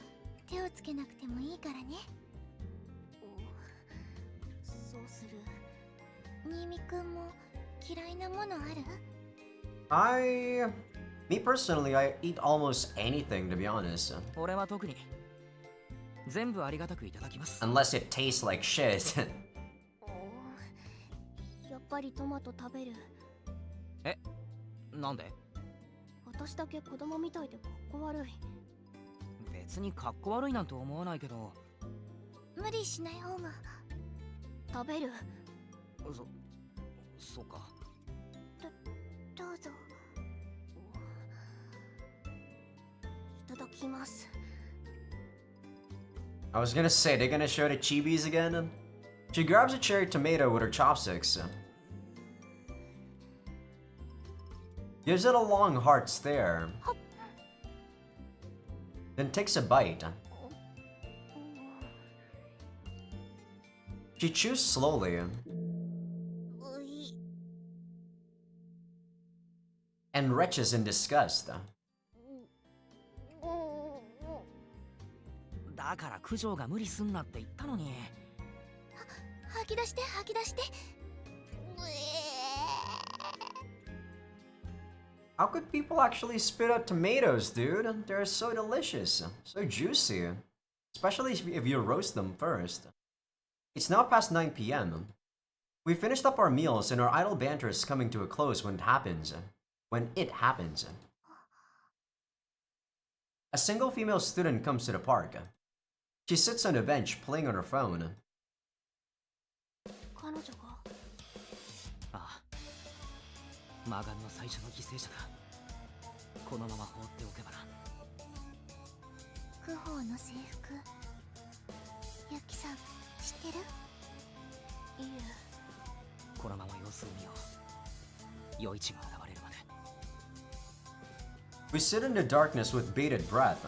手をつけなくてもいいからね。そうする。新見くんも嫌いなものある？ Me personally, I eat almost anything, to be honest. 俺は特に全部ありがたくいただきます。 Unless it tastes like shit. やっぱりトマト食べる。え、なんで？私だけ子供みたいでかっこ悪い。別にかっこ悪いなんて思わないけど。無理しない方が。食べる。そうか。どうぞ。いただきます。 I was gonna say, they're gonna show the chibis again? She grabs a cherry tomato with her chopsticks. Gives it a long hard stare. Then takes a bite. She chews slowly. and retches in disgust. だから九条が無理すんなって言ったのに。吐き出して吐き出して。 How could people actually spit out tomatoes, dude? They're so delicious, so juicy. Especially if you roast them first. It's now past 9 p.m. We finished up our meals and our idle banter is coming to a close when it happens. A single female student comes to the park. She sits on a bench playing on her phone. 彼女がああ、魔眼の最初の犠牲者だ。このまま放っておけばな。クホーの制服、ユキさん知ってる？いえ、このまま様子を見よう。余一が現れるまで。We sit in the darkness with bated breath.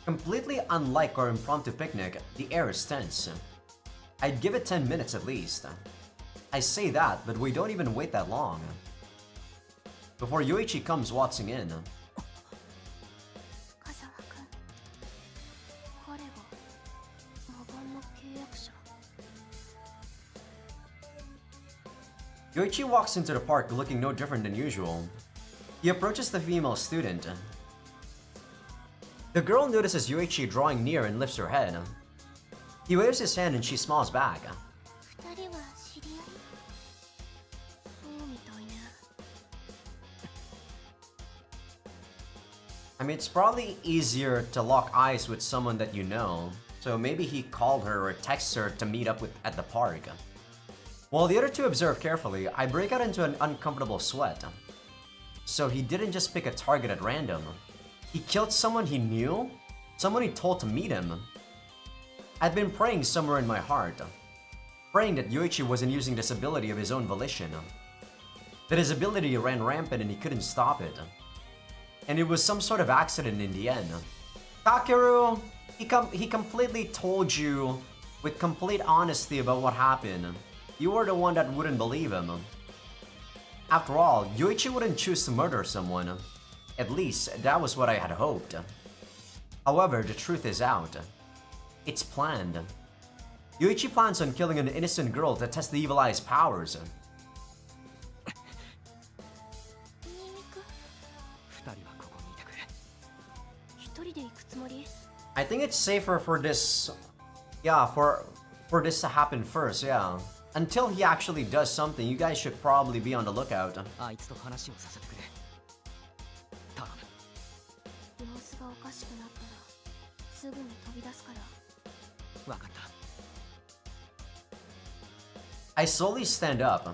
Completely unlike our impromptu picnic, the air is tense. I'd give it 10 minutes at least. I say that, but we don't even wait that long. Before Yuichi comes waltzing in. 風間くん、彼が魔眼の契約者。 Yuichi walks into the park looking no different than usual. He approaches the female student. The girl notices Yuichi drawing near and lifts her head. He waves his hand and she smiles back. 二人は知り合い？そうみたいね。 I mean, it's probably easier to lock eyes with someone that you know, so maybe he called her or texted her to meet up at the park. While the other two observe carefully, I break out into an uncomfortable sweat. So he didn't just pick a target at random. He killed someone he knew? Someone he told to meet him? I'd been praying somewhere in my heart, praying that Yuichi wasn't using this ability of his own volition, that his ability ran rampant and he couldn't stop it. And it was some sort of accident in the end. Takeru, he completely told you with complete honesty about what happened. You were the one that wouldn't believe him. After all, Yuichi wouldn't choose to murder someone. At least, that was what I had hoped. However, the truth is out. It's planned. Yuichi plans on killing an innocent girl to test the Evil Eye's powers. ニンニク、二人はここにいてくれ。一人で行くつもり？ I think it's safer for this... Yeah, for this to happen first, yeah. Until he actually does something, you guys should probably be on the lookout. あいつと話をさせてくれ。頼む。様子がおかしくなったらすぐに飛び出すから。わかった。I slowly stand up.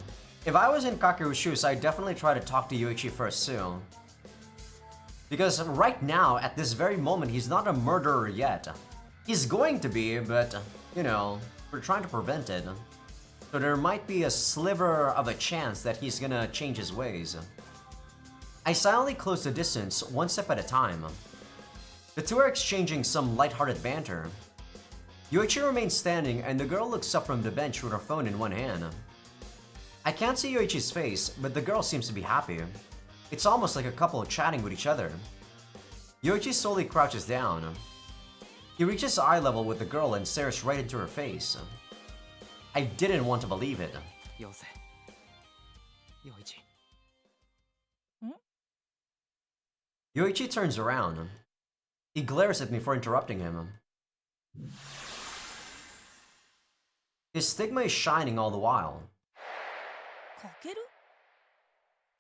If I was in Kakeru's shoes, I'd definitely try to talk to Yuichi first too. Because right now, at this very moment, he's not a murderer yet. He's going to be, but, you know, we're trying to prevent it. So there might be a sliver of a chance that he's gonna change his ways. I silently close the distance, one step at a time. The two are exchanging some lighthearted banter. Yuichi remains standing and the girl looks up from the bench with her phone in one hand. I can't see Yoichi's face, but the girl seems to be happy. It's almost like a couple chatting with each other. Yoichi slowly crouches down. He reaches eye level with the girl and stares right into her face. I didn't want to believe it. よせ。よいち。 Yoichi turns around. He glares at me for interrupting him. His stigma is shining all the while. かける？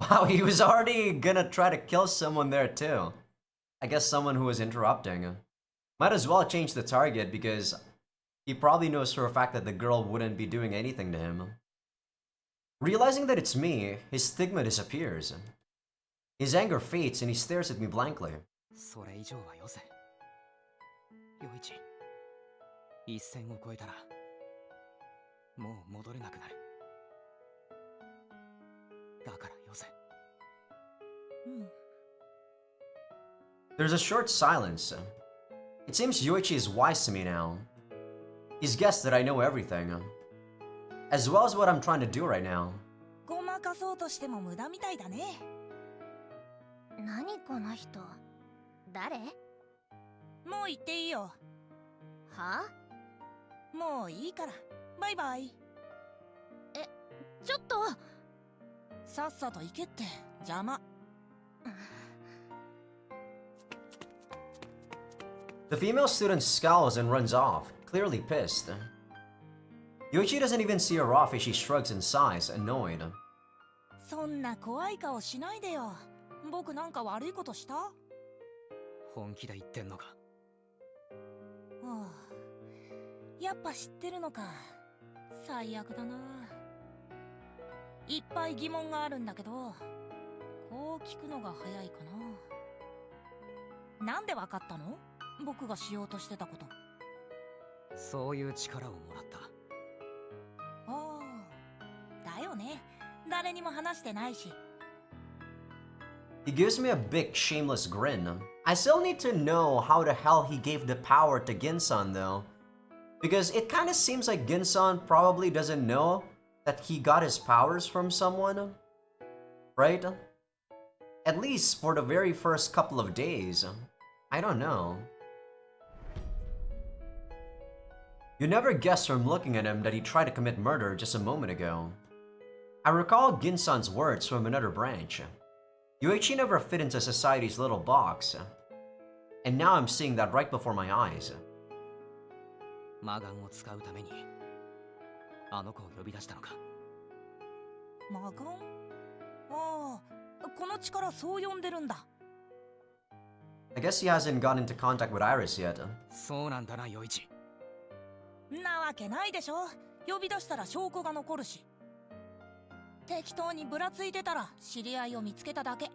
Wow, he was already gonna try to kill someone there too. I guess someone who was interrupting. Might as well change the target because he probably knows for a fact that the girl wouldn't be doing anything to him. Realizing that it's me, his stigma disappears. His anger fades and he stares at me blankly. それ以上はよせ。よいち。一線を越えたらもう戻れなくなる。だからよせ。There's a short silence. It seems Yoichi is wise to me now. He's guessed that I know everything. As well as what I'm trying to do right now. ごまかそうとしても無駄みたいだね。何この人。誰？もう行っていいよ。は？もういいから。バイバイ。ちょっと。さっさと行けって邪魔。The female student scowls and runs off, clearly pissed. Yuichi doesn't even see her off as she shrugs and sighs, annoyed. そんな怖い顔しないでよ。僕なんか悪いことした？は本気で言ってんのか。あ、やっぱ知ってるのか。最悪だな。いっぱい疑問があるんだけど、こう聞くのが早いかな。なんでわかったの？僕がしようとしてたこと。そういう力をもらった。ああ、だよね。誰にも話してないし。He gives me a big shameless grin. I still need to know how the hell he gave the power to Ginsan though. Because it kinda seems like Ginsan probably doesn't know that he got his powers from someone. Right? At least for the very first couple of days. I don't know. You never guessed from looking at him that he tried to commit murder just a moment ago. I recall Ginsan's words from another branch. Yuichi never fit into society's little box. And now I'm seeing that right before my eyes. 魔眼を使うためにあの子を呼び出したのか。魔眼？ああ、この力そう呼んでるんだ。I guess he hasn't gotten into contact with Iris yet. そうなんだな、ヨイチ。なわけないでしょ。呼び出したら証拠が残るし。適当にぶらついてたら知り合いを見つけただけ。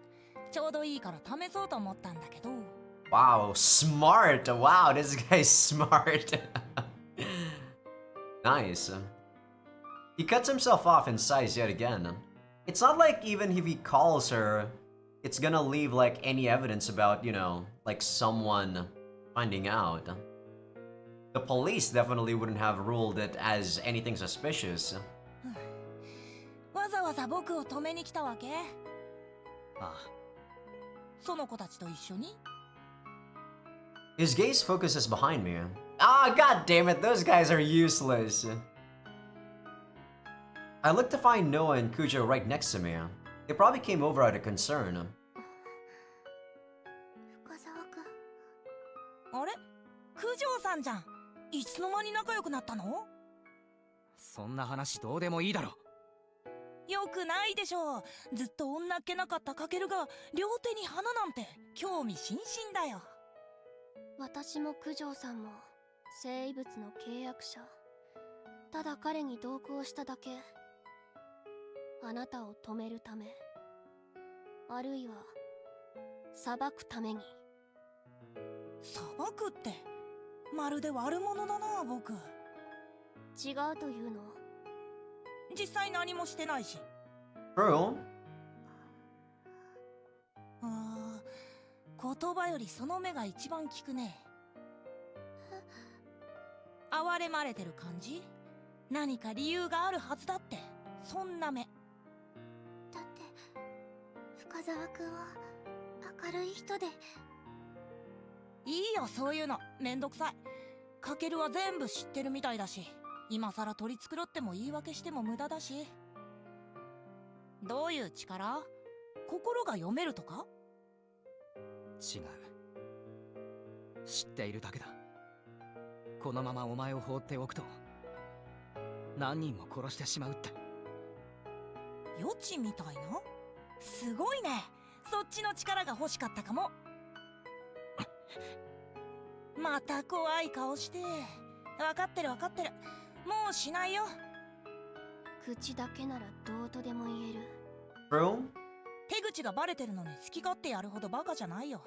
ちょうどいいから試そうと思ったんだけど。Wow, smart! Wow, this guy's smart. Nice. He cuts himself off and sighs yet again. It's not like even if he calls her, it's gonna leave like any evidence about, you know, like someone finding out. The police definitely wouldn't have ruled it as anything suspicious. わざわざ僕を止めに来たわけ？ああ。その子たちと一緒に？ His gaze focuses behind me. Ah, god damn it, those guys are useless. I look to find Noah and Kujo right next to me. They probably came over out of concern. 深澤君。あれ？九条さんじゃん。いつの間に仲良くなったの？そんな話どうでもいいだろ。よくないでしょう。ずっと女っ気なかったカケルが両手に花なんて興味津々だよ。私も九条さんも生物の契約者。ただ彼に同行しただけ。あなたを止めるため、あるいは裁くために。裁くってまるで悪者だな。僕違うというの？実際何もしてないし。True. 言葉よりその目が一番効くね。哀れまれてる感じ？何か理由があるはずだって。そんな目。だって深澤君は明るい人で。いいよそういうの。めんどくさい。カケルは全部知ってるみたいだし、今さら取り繕っても言い訳しても無駄だし。どういう力？心が読めるとか？違う。知っているだけだ。このままお前を放っておくと何人も殺してしまうって。予知みたいな？すごいね。そっちの力が欲しかったかも。また怖い顔して。分かってる分かってる。もうしないよ。口だけならどうとでも言える。True. 手口がバレてるのに好き勝手やるほどバカじゃないよ。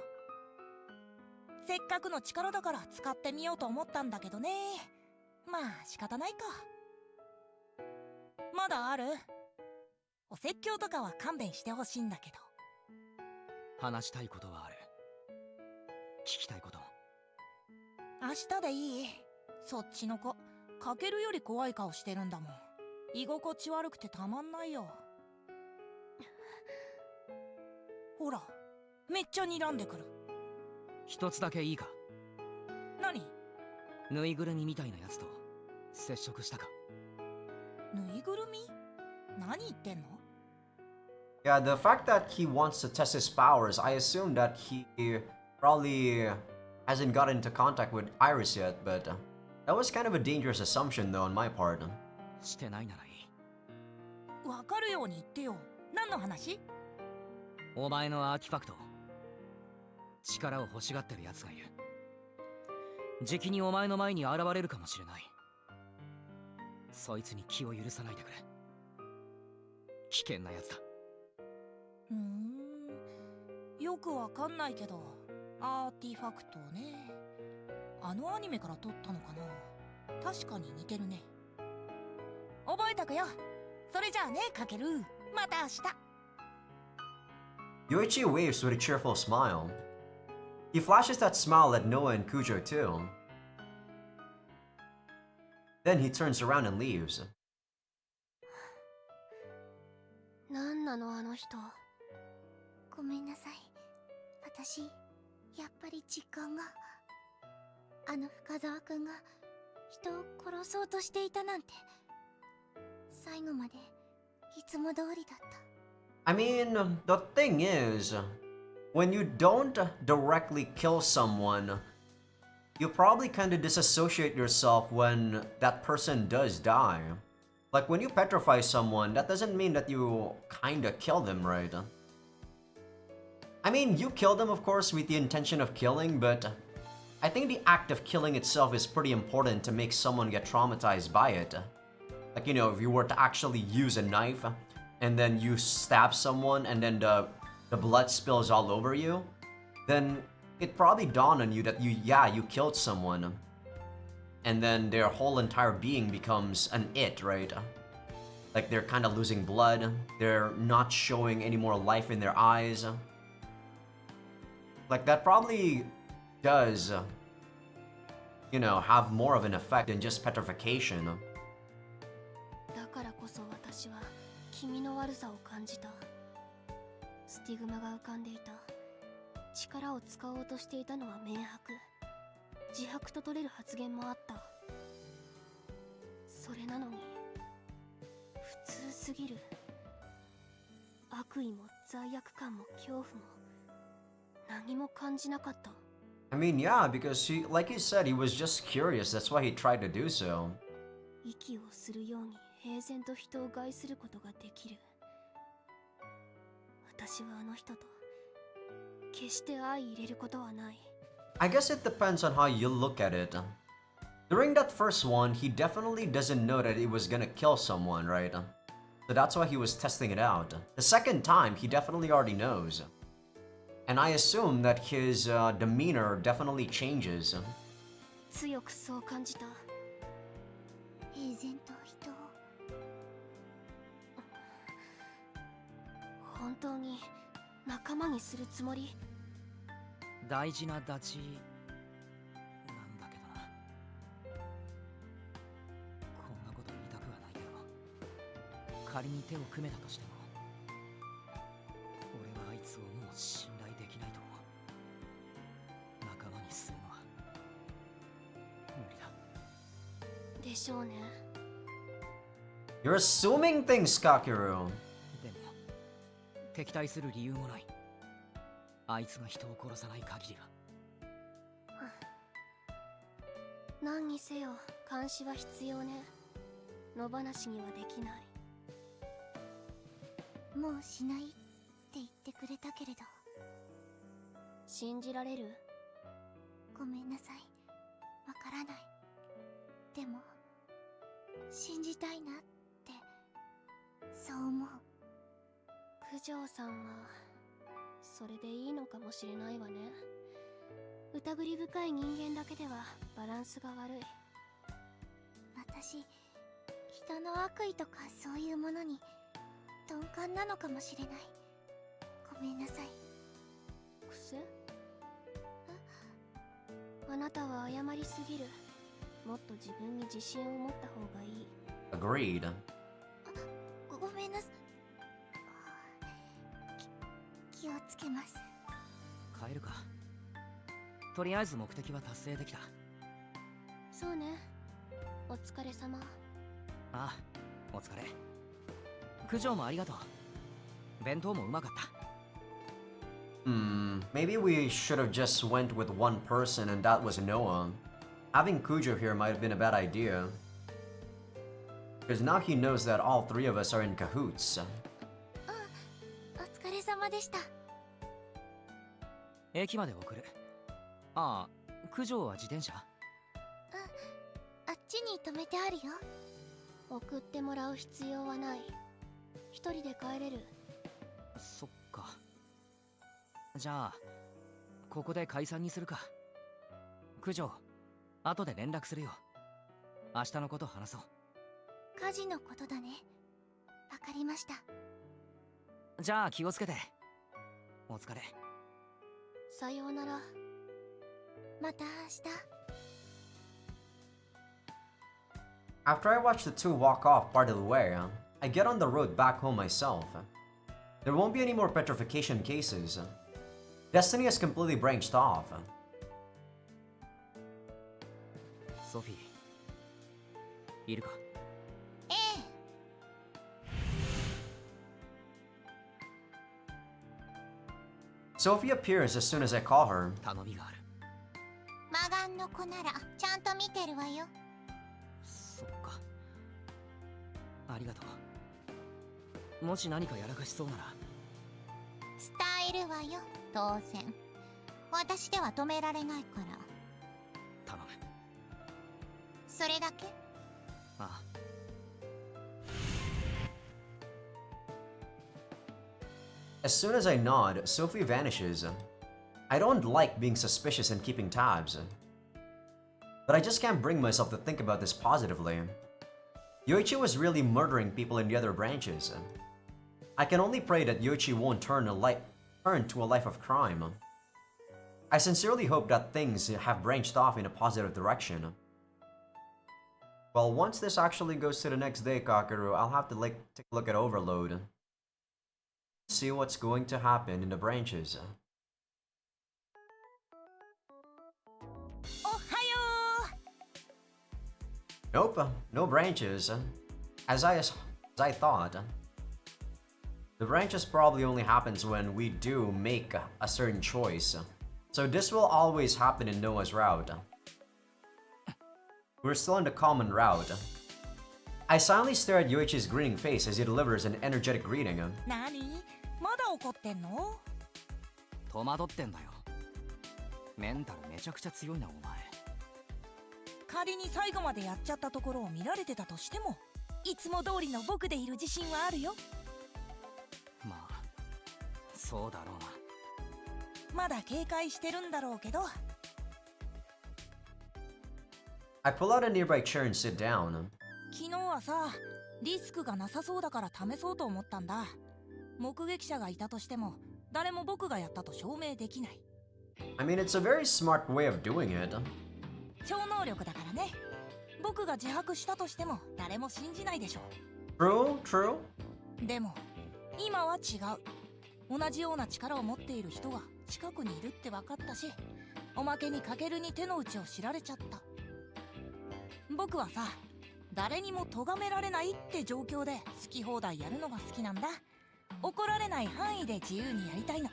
せっかくの力だから使ってみようと思ったんだけどね。まあ仕方ないか。まだある？お説教とかは勘弁してほしいんだけど。話したいことはある。聞きたいことも。明日でいい？そっちの子かけるより怖い顔してるんだもん。居心地悪くてたまんないよ。ほらめっちゃ睨んでくる。一つだけいいか。何？ぬいぐるみみたいなやつと接触したか。ぬいぐるみ？何言ってんの？ Yeah, the fact that he wants to test his powers, I assume that he probably hasn't gotten into contact with Iris yet, but that was kind of a dangerous assumption though on my part. してないならいい。わかるように言ってよ。何の話？お前のアーティファクト、力を欲しがってる奴がいる。じきにお前の前に現れるかもしれない。そいつに気を許さないでくれ。危険な奴だ。よくわかんないけど、アーティファクトね。あのアニメから撮ったのかな。確かに似てるね。覚えとくよ。それじゃあね、かける。また明日。 Yoichi waves with a cheerful smile. He flashes that smile at Noah and Kujo too. Then he turns around and leaves. なんなのあの人。ごめんなさい。私、やっぱり実感が。あの深澤くんが人を殺そうとしていたなんて。最後までいつも通りだった。I mean, the thing is, when you don't directly kill someone, you probably kind of disassociate yourself when that person does die. Like when you petrify someone, that doesn't mean that you kind of kill them, right? I mean, you kill them, of course, with the intention of killing, but I think the act of killing itself is pretty important to make someone get traumatized by it. Like, you know, if you were to actually use a knife and then you stab someone and then the blood spills all over you, then it probably dawned on you that you killed someone. And then their whole entire being becomes an it, right? Like they're kind of losing blood, they're not showing any more life in their eyes. Like that probably does, you know, have more of an effect than just petrification. だからこそ私は君の悪さを感じた。スティグマが浮かんでいた。力を使おうとしていたのは明白。自白と取れる発言もあった。それなのに普通すぎる。悪意も罪悪感も恐怖も何も感じなかった。I mean, yeah, because he, like he said, he was just curious. That's why he tried to do so. 息をするように平然と人を害することができる。私はあの人と決して相入れることはない。I guess it depends on how you look at it. During that first one, he definitely doesn't know that it was gonna kill someone, right? So that's why he was testing it out. The second time, he definitely already knows. And I assume that his demeanor definitely changes. 強くそう感じた。平然と人を。本当に仲間にするつもり？大事なダチなんだけどな。こんなこと言いたくはないけど、仮に手を組めたとしても俺はあいつをもう信頼できないと思う。仲間にするのは無理だ。でしょうね。 You're assuming things, Kakeru. でも敵対する理由もない。あいつが人を殺さない限りは。何にせよ監視は必要ね。野放しにはできない。もうしないって言ってくれたけれど。信じられる？ごめんなさい。わからない。でも信じたいなってそう思う。九条さんはそれでいいのかもしれないわね。疑り深い人間だけではバランスが悪い。私、人の悪意とかそういうものに鈍感なのかもしれない。ごめんなさい。癖？あなたは謝りすぎる。もっと自分に自信を持った方がいい。Agreed. ごめんなさい。気をつけます。帰るか。とりあえず目的は達成できた。そうね。お疲れ様。ああ、お疲れ。九条もありがとう。弁当もうまかった。Maybe we should have just went with one person and that was Noah. Having Kujo here might have been a bad idea. Because now he knows that all three of us are in cahoots. お疲れ様でした。駅まで送る。ああ、九条は自転車？あっちに止めてあるよ。送ってもらう必要はない。一人で帰れる。そっか。じゃあここで解散にするか。九条、後で連絡するよ。明日のこと話そう。家事のことだね。わかりました。じゃあ気をつけて。お疲れ。さようなら。また明日。After I watch the two walk off part of the way, I get on the road back home myself. There won't be any more petrification cases. Destiny has completely branched off. ソフィー、いるか？ええ。Sophie appears as soon as I call her. 頼みがある。魔眼の子ならちゃんと見てるわよ。そっか。ありがとう。もし何かやらかしそうなら。伝えるわよ、当然。私では止められないから。頼む。それだけ？ああ。As soon as I nod, Sophie vanishes. I don't like being suspicious and keeping tabs. But I just can't bring myself to think about this positively. Yoichi was really murdering people in the other branches. I can only pray that Yoichi won't turn to a life of crime. I sincerely hope that things have branched off in a positive direction. Well, once this actually goes to the next day, Kakeru, I'll have to take a look at Overload. See what's going to happen in the branches. おはよ Nope, no branches. As I thought. The branches probably only happens when we do make a certain choice. So this will always happen in Noah's route. We're still on the common route. I silently stare at Yoichi's grinning face as he delivers an energetic greeting. 何まだ怒ってんの？戸惑ってんだよ。メンタルめちゃくちゃ強いなお前。仮に最後までやっちゃったところを見られてたとしても、いつも通りの僕でいる自信はあるよ。まあそうだろうな。まだ警戒してるんだろうけど。I pull out a nearby chair and sit down. 昨日はさ、リスクがなさそうだから試そうと思ったんだ。目撃者がいたとしても、誰も僕がやったと証明できない。I mean, it's a very smart way of doing it. 超能力だからね。僕が自白したとしても誰も信じないでしょ。True, true. でも今は違う。同じような力を持っている人が近くにいるって分かったし、おまけにカケルに手の内を知られちゃった。僕はさ、誰にも咎められないって状況で好き放題やるのが好きなんだ。怒られない範囲で自由にやりたいの。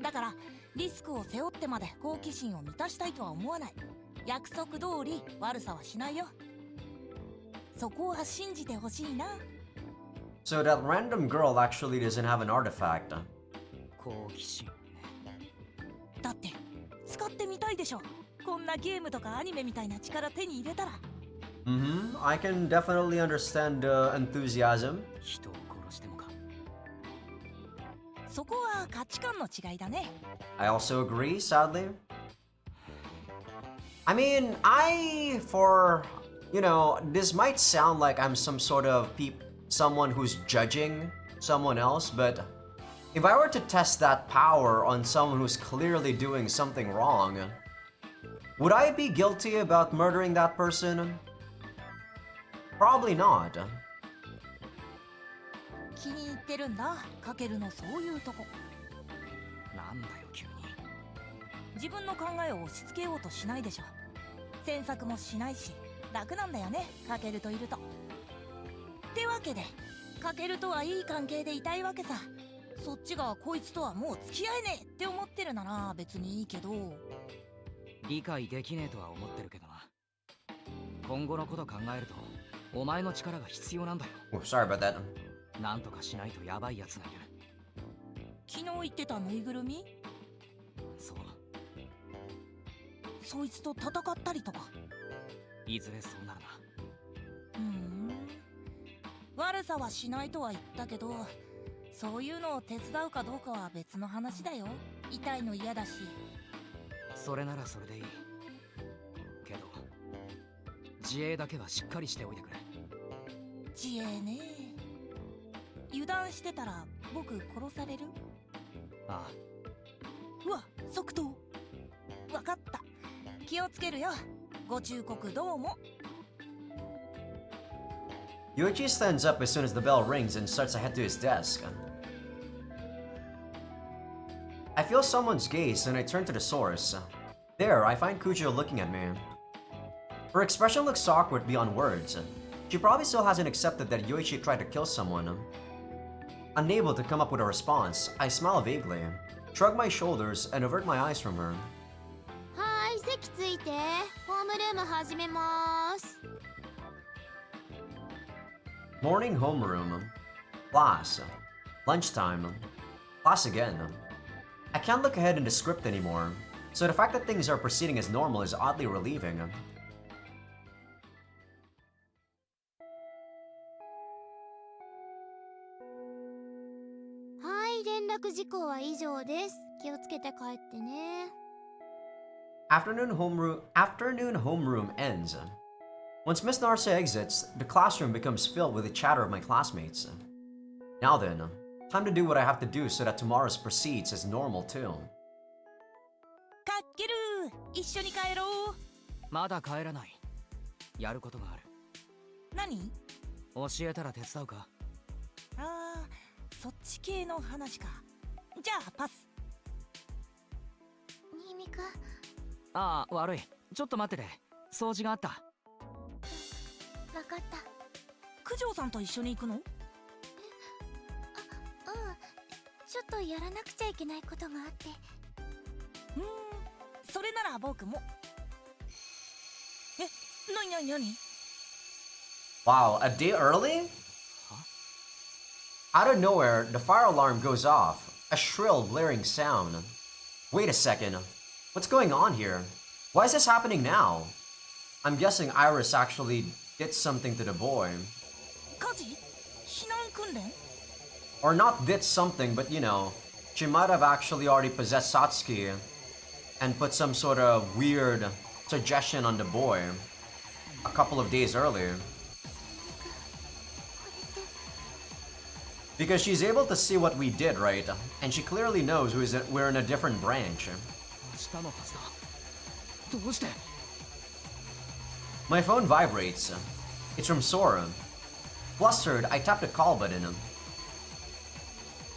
だからリスクを背負ってまで好奇心を満たしたいとは思わない。約束通り悪さはしないよ。そこは信じてほしいな。So that random girl actually doesn't have an artifact. 好奇心ね。だって使ってみたいでしょ。こんなゲームとかアニメみたいな力手に入れたら。I can definitely understand enthusiasm. 人を殺してもか。そこは価値観の違いだね。I also agree, sadly. I mean, this might sound like I'm some sort of someone who's judging someone else, but if I were to test that power on someone who's clearly doing something wrong, would I be guilty about murdering that person? Probably not. 気に入ってるんだ、かけるのそういうとこ。なんだよ急自分の考えを押し付けようとしないでしょ。詮索もしないし楽なんだよね、かけるといると。ってわけでかけるとはいい関係でいたいわけさ。そっちがこいつとはもう付き合えねえって思ってるなら別にいいけど。理解できねえとは思ってるけどな。今後のこと考えるとお前の力が必要なんだよ。 Oh, sorry about that. なんとかしないとヤバいやつがいる。昨日言ってたぬいぐるみ、そう、そいつと戦ったりとか。いずれそうなるな。悪さはしないとは言ったけど、そういうのを手伝うかどうかは別の話だよ。痛いの嫌だし。それならそれでいいけど、自衛だけはしっかりしておいてくれ。自衛ね。油断してたら僕殺される？ああ。うわ、即答。わかった、気をつけるよ。ご忠告どうも。Yuuki stands up as soon as the bell rings and starts to head to his desk. I feel someone's gaze and I turn to the source. There, I find Kujo looking at me. Her expression looks awkward beyond words. She probably still hasn't accepted that Yuichi tried to kill someone. Unable to come up with a response, I smile vaguely, shrug my shoulders, and avert my eyes from her. はーい、席ついて。ホームルーム始めます。Morning homeroom. Class. Lunchtime. Class again. I can't look ahead in the script anymore, so the fact that things are proceeding as normal is oddly relieving. はい、連絡事項は以上です。気をつけて帰ってね。Afternoon homeroom ends. Once Miss Narsa exits, the classroom becomes filled with the chatter of my classmates. Now then, time to do what I have to do so that tomorrow's proceeds as normal too. かっける、一緒に帰ろう。まだ帰らない。やることがある。何？教えたら手伝うか？ああ、そっち系の話か。じゃあパス。新見くん。ああ、悪い。ちょっと待ってて。掃除があった。わかった。九条さんと一緒に行くの？ちょっとやらなくちゃいけないことがあって。それなら僕も。なに Wow, a day early? Out of nowhere, the fire alarm goes off. A shrill, blaring sound. Wait a second. What's going on here? Why is this happening now? I'm guessing Iris actually did something to the boy. 火事？避難訓練？ Or not did something, but you know, she might have actually already possessed Satsuki and put some sort of weird suggestion on the boy a couple of days earlier. Because she's able to see what we did, right? And she clearly knows we're in a different branch. 明日のはずだ。どうして？ My phone vibrates. It's from Sora. Flustered, I tap the call button.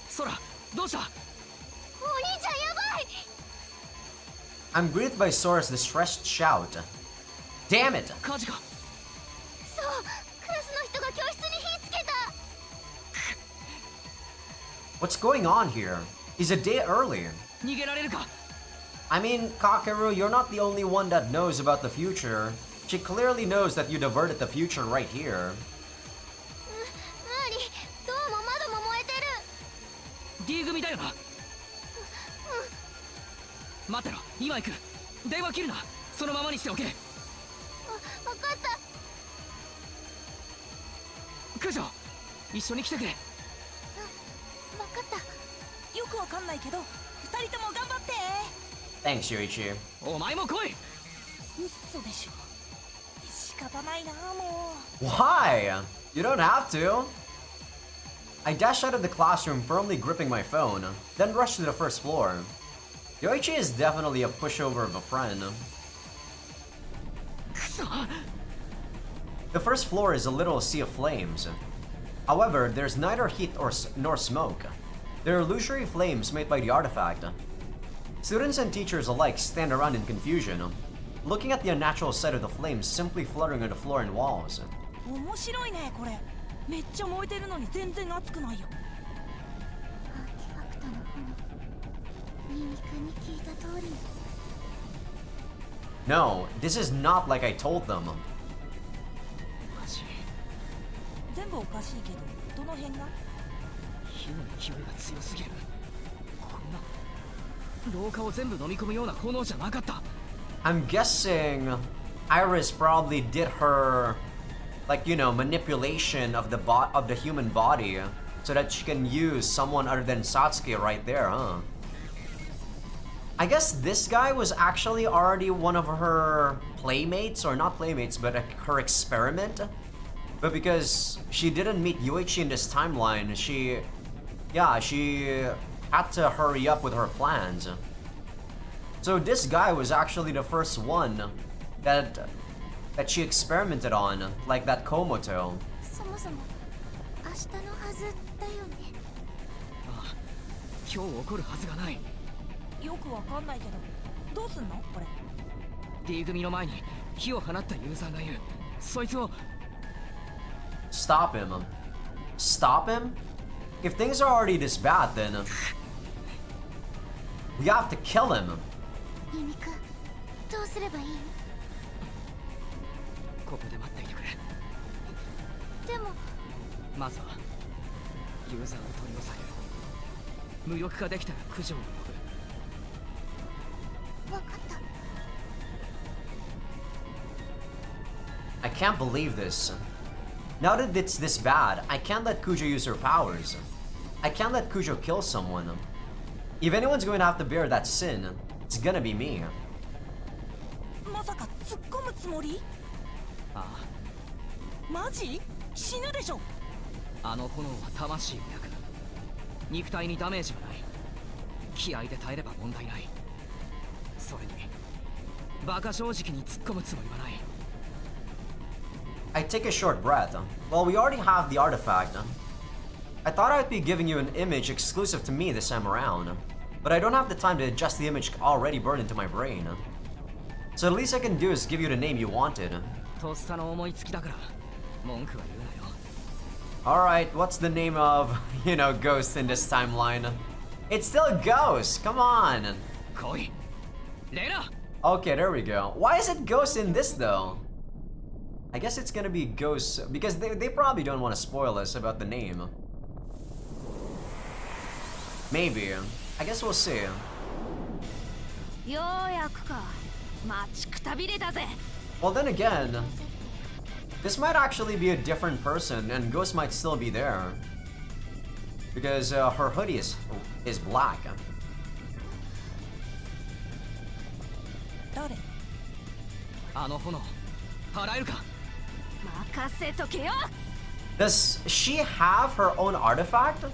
ソラ、どうした？お兄ちゃんやばい！ I'm greeted by Sora's distressed shout. Damn it! 火事か？そう、クラスの人が教室に火つけた。 What's going on here? He's a day early. 逃げられるか？ I mean, Kakeru, you're not the only one that knows about the future. She clearly knows that you diverted the future right here. 無理、どうも窓も燃えてる。 D 組だよな。待ってろ、今行く。電話切るな。そのままにしておけ。わかった。九条、一緒に来てくれ。わかった。よくわかんないけど、二人とも頑張って。 Thanks, Yuichi. お前も来い。嘘でしょ。仕方ないなもう。 Why? You don't have to. I dash out of the classroom, firmly gripping my phone, then rush to the first floor. Yoichi is definitely a pushover of a friend. くそ。 The first floor is a little sea of flames. However, there's neither heat nor smoke. They're illusory flames made by the artifact. Students and teachers alike stand around in confusion, looking at the unnatural sight of the flames simply fluttering on the floor and walls. 面白いねこれ。めっちゃ燃えてるのに全然熱くないよ。アーティファクトの炎、ミミカに聞いた通りに。No, this is not like I told them. おかしい。全部おかしいけど、どの辺が？火の勢いが強すぎる。こんな廊下を全部飲み込むような炎じゃなかった。I'm guessing Iris probably did her, like, you know, manipulation of the human body so that she can use someone other than Satsuki right there, huh? I guess this guy was actually already one of her playmates, or not playmates, but her experiment. But because she didn't meet Yuichi in this timeline, she had to hurry up with her plans. So this guy was actually the first one that she experimented on, like that Komoto. そもそも明日のはずだよね。ああ、今日起こるはずがない。よくわかんないけど、どうすんのこれ。D 組の前に火を放ったユーザーがいる。そいつを。Stop him. Stop him? If things are already this bad, then we have to kill him. ミミカ、どうすればいい？ここで待っていてくれ。でもまずはユーザーを取り押さえる。無力化できたら駆除を呼ぶ。わかった。I can't believe this. Now that it's this bad, I can't let Kujo use her powers. I can't let Kujo kill someone. If anyone's going to have to bear that sin, it's gonna be me. まさか突っ込むつもり？ああ、マジ？死ぬでしょ。あの炎は魂を焼く。肉体にダメージはない。気合で耐えれば問題ない。それにバカ正直に突っ込むつもりはない。I take a short breath. Well, we already have the artifact. I thought I'd be giving you an image exclusive to me this time around, but I don't have the time to adjust the image already burned into my brain. So the least I can do is give you the name you wanted. とっさの思いつきだから文句は言うなよ。Alright, what's the name of, you know, Ghost in this timeline? It's still Ghost! Come on! 来い、レナ。 Okay, there we go. Why is it Ghost in this though? I guess it's gonna be Ghost because they probably don't want to spoil us about the name. Maybe. I guess we'll see. ようやくか。待ちくたびれたぜ。 Well, then again, this might actually be a different person and Ghost might still be there. Because her hoodie is black. 誰？あの炎払えるか。任せとけよ。 Does she have her own artifact?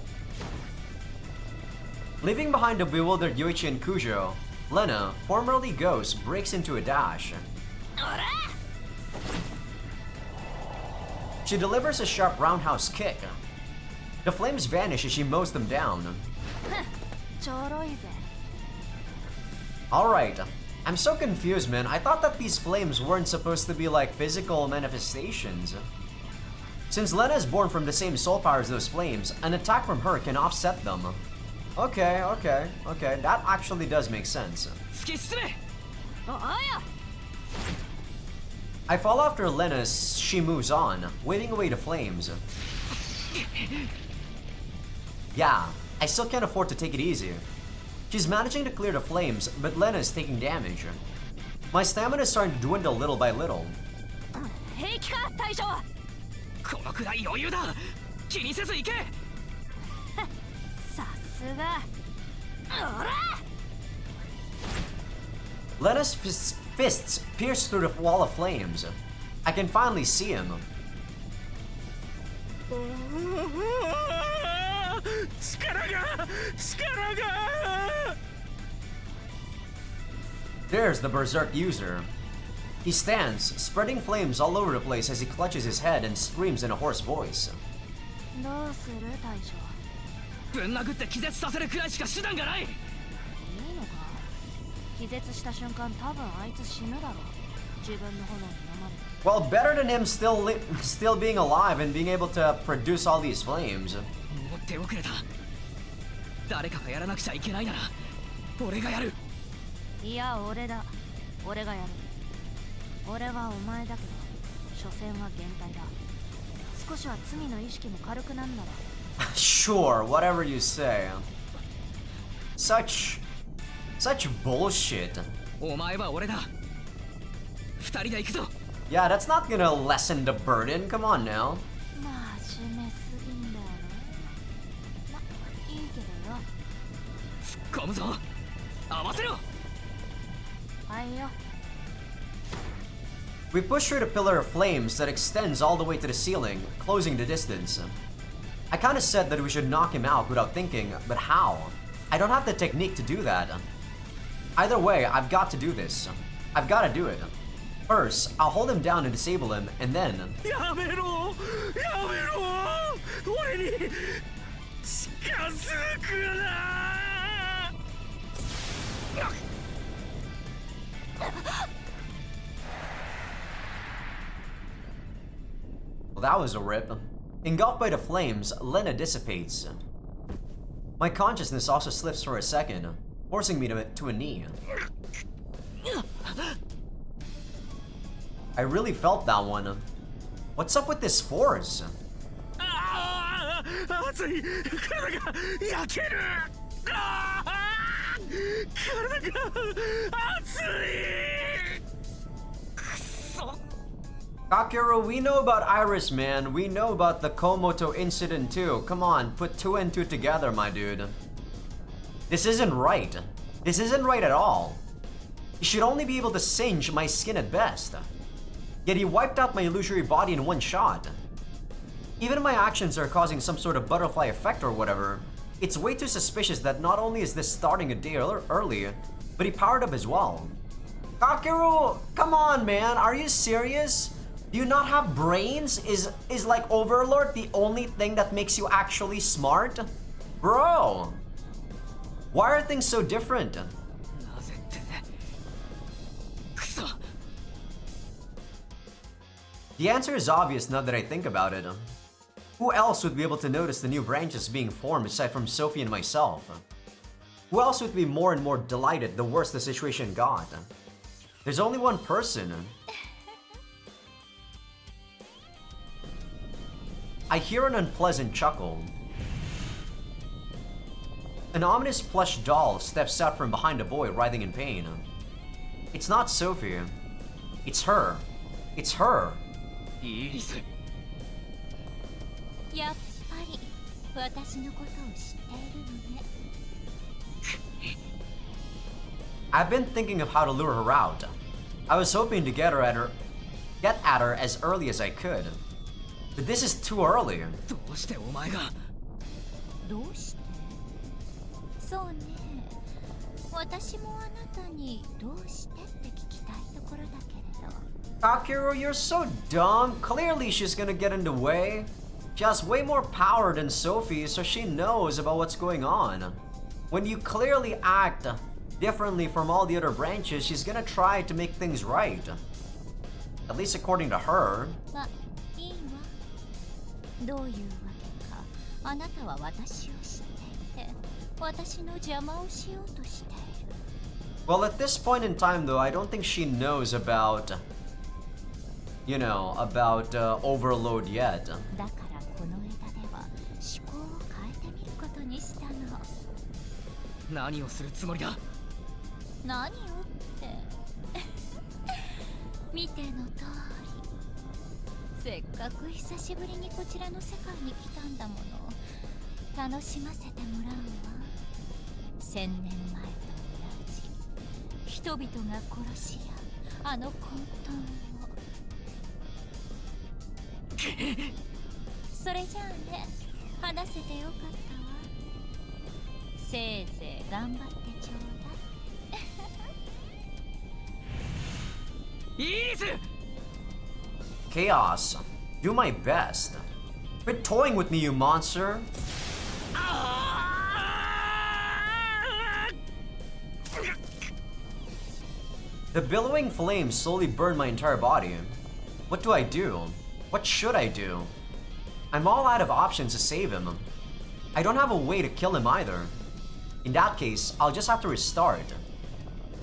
Leaving behind the bewildered Yuichi and Kujo, Lena, formerly Ghost, breaks into a dash. She delivers a sharp roundhouse kick. The flames vanish as she mows them down. ちょろいぜ。 Alright, I'm so confused, man. I thought that these flames weren't supposed to be like physical manifestations. Since Lena is born from the same soul power as those flames, an attack from her can offset them. Okay, that actually does make sense. 突き進め。おや。I follow after Lena as she moves on, waving away the flames. Yeah, I still can't afford to take it easy. She's managing to clear the flames, but Lena is taking damage. My stamina is starting to dwindle little by little. 平気か大将。このくらい余裕だ。気にせず行け。さすが。おら。 Lena's fists pierce through the wall of flames. I can finally see him. 力が。 There's the berserk user. He stands, spreading flames all over the place as he clutches his head and screams in a hoarse voice. どうする大将。ぶん殴って気絶させるくらいしか手段がない。いいのか。気絶した瞬間多分あいつ死ぬだろう。自分の炎に飲まれて。 Well, better than him still being alive and being able to produce all these flames. もう手遅れた。誰かがやらなくちゃいけないなら俺がやる。いや俺だ。俺がやる。俺はお前だけど所詮は減態だ。少しは罪の意識も軽くなんだろ。Sure, whatever you say. Such bullshit. お前は俺だ。二人で行くぞ。 Yeah, that's not gonna lessen the burden. Come on now. 真面目すぎんだよね。ま、いいけどよ。突っ込むぞ。合わせろ。はいよ。 We push through the pillar of flames that extends all the way to the ceiling, closing the distance. I kinda said that we should knock him out without thinking, but how? I don't have the technique to do that. Either way, I've got to do this. I've gotta do it. First, I'll hold him down and disable him, and then... やめろ。やめろ。俺に近づくな。 Well, that was a rip. Engulfed by the flames, Lena dissipates. My consciousness also slips for a second, forcing me to a knee. I really felt that one. What's up with this force? 熱い。体が焼ける。体が熱い。くそ。 Kakeru, we know about Iris, man. We know about the Komoto incident too. Come on, put 2 and 2 together, my dude. This isn't right. This isn't right at all. He should only be able to singe my skin at best. Yet he wiped out my illusory body in one shot. Even if my actions are causing some sort of butterfly effect or whatever, it's way too suspicious that not only is this starting a day early, but he powered up as well. Kakeru, come on, man. Are you serious? Do you not have brains? Is like Overlord the only thing that makes you actually smart? Bro! Why are things so different? なぜって。くそ。 The answer is obvious now that I think about it. Who else would be able to notice the new branches being formed aside from Sophie and myself? Who else would be more and more delighted the worse the situation got? There's only one person. I hear an unpleasant chuckle. An ominous plush doll steps out from behind a boy writhing in pain. It's not Sophie. It's her. It's her. イリス。やっぱり私のことを知っているのね。 I've been thinking of how to lure her out. I was hoping to get at her as early as I could. But this is too early. どうしてお前が。どうして？そうね。私もあなたにどうしてって聞きたいところだけれど。 Kakeru, you're so dumb. Clearly she's gonna get in the way. She has way more power than Sophie, so she knows about what's going on. When you clearly act differently from all the other branches, she's gonna try to make things right. At least according to her. まあいいわ。どういうわけか、あなたは私を知っていて、私の邪魔をしようとしている。 Well, at this point in time, though, I don't think she knows about, you know, about Overload yet. だからこの枝では思考を変えてみることにしたの。何をするつもりだ。何をって見ての通り、せっかく久しぶりにこちらの世界に来たんだもの。楽しませてもらうわ。1000年前と同じ人々が殺し合うあの混沌を。それじゃあね、話せてよかったわ。せいぜい頑張ってちょうだい。イリス。 Chaos, do my best. Quit toying with me, you monster. The billowing flames slowly burn my entire body. What do I do? What should I do? I'm all out of options to save him. I don't have a way to kill him either. In that case, I'll just have to restart.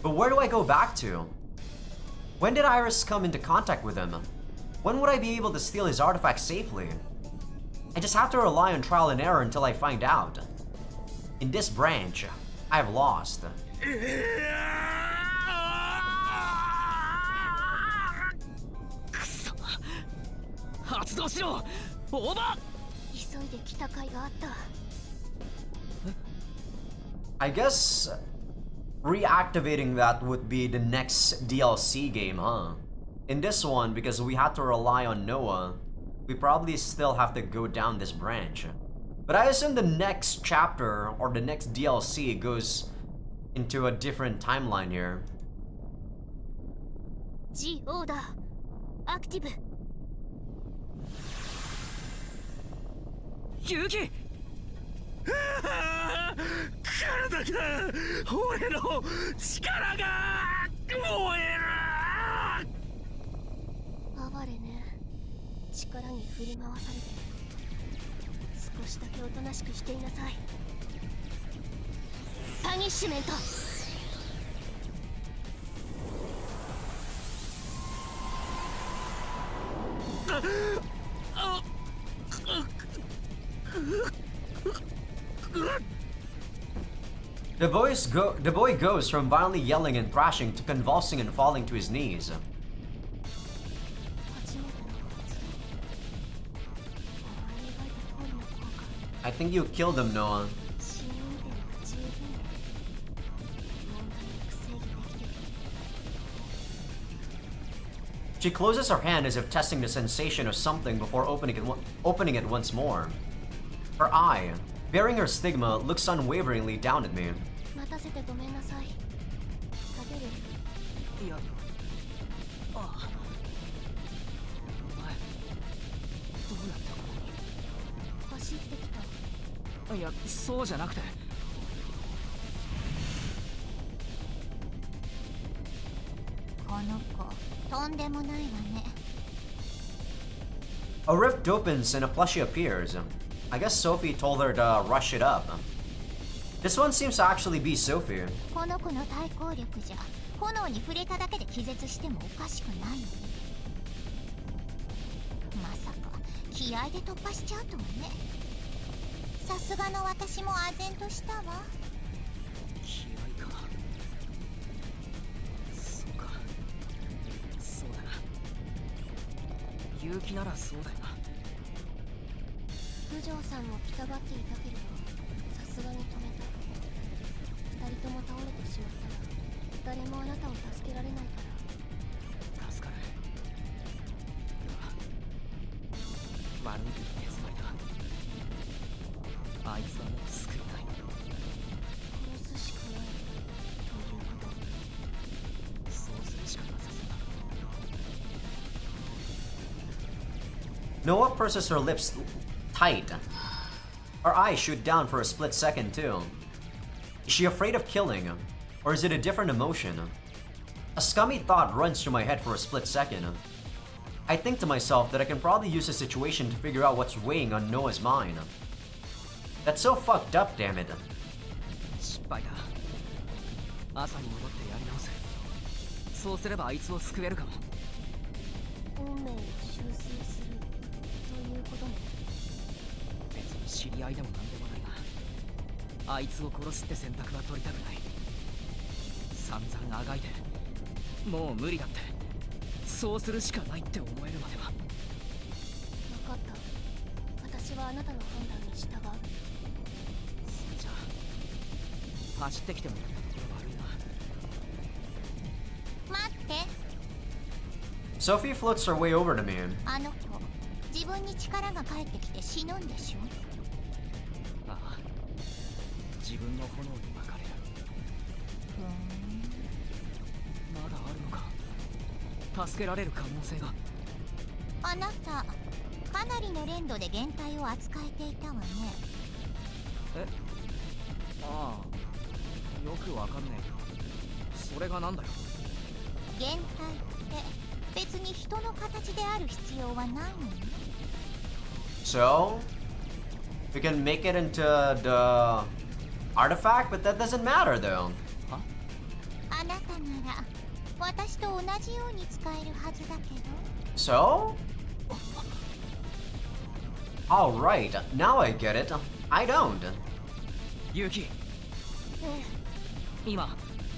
But where do I go back to? When did Iris come into contact with him? When would I be able to steal his artifact safely? I just have to rely on trial and error until I find out. In this branch, I've lost. 発動しろオーバー急いで来た甲斐があった。 I guess reactivating that would be the next DLC game, huh? In this one, because we had to rely on Noah, we probably still have to go down this branch. But I assume the next chapter or the next DLC goes into a different timeline here. G オーダーアクティブ。ユキ体が俺の力が燃える。哀れね、力に振り回されて少しだけおとなしくしていなさい。パニッシュメント。The boy goes from violently yelling and thrashing to convulsing and falling to his knees. I think you killed him, Noah. She closes her hand as if testing the sensation of something before opening it once more. Her eye, bearing her stigma, looks unwaveringly down at me. 待たせてごめんなさい。食べる？いやああお前どうやってここに走ってきた。いやそうじゃなくてこの子とんでもないわね。 A rift opens and a plushie appears. I guess Sophie told her to rush it up. This one seems to actually be Sophie. この子の対抗力じゃ炎に触れただけで気絶してもおかしくないのに。まさか気合で突破しちゃうとはね。さすがの私も唖然としたわ。気合かそうかそうだな勇気ならそうだよな九条さんも来たがっていたけれどさすがに止めた。二人とも倒れてしまったら誰もあなたを助けられないから。助かる悪いけど手詰まりだあいつはもう救えない殺すしかないということ。そうするしかなさそうだ Noah purses her lips tight. Her eyes shoot down for a split second too. Is she afraid of killing? Or is it a different emotion? A scummy thought runs through my head for a split second. I think to myself that I can probably use the situation to figure out what's weighing on Noah's mind. That's so fucked up, damn it. 失敗だ朝に戻ってやり直せそうすればあいつを救えるかも運命を修正するということね。別に知り合いでもなんでもないがあいつを殺すって選択は取りたくない散々あがいてもう無理だってそうするしかないって思えるまでは分かった。私はあなたの判断に従う。それじゃあ走ってきてもらったところ悪いな待って。 Sophie floats her way over to me. あの子自分に力が返ってきて死ぬんでしょ。ああ自分の炎に巻かれるまだあるのか助けられる可能性があなたかなりの連度で減退を扱えていたわね。えああよくわかんねえけどそれがなんだよ原体って別に人の形である必要はないのよ。 So, we can make it into the artifact, but that doesn't matter though. あなたなら私と同じように使えるはずだけど。 So? Alright, now I get it. I don't. ユウキ、今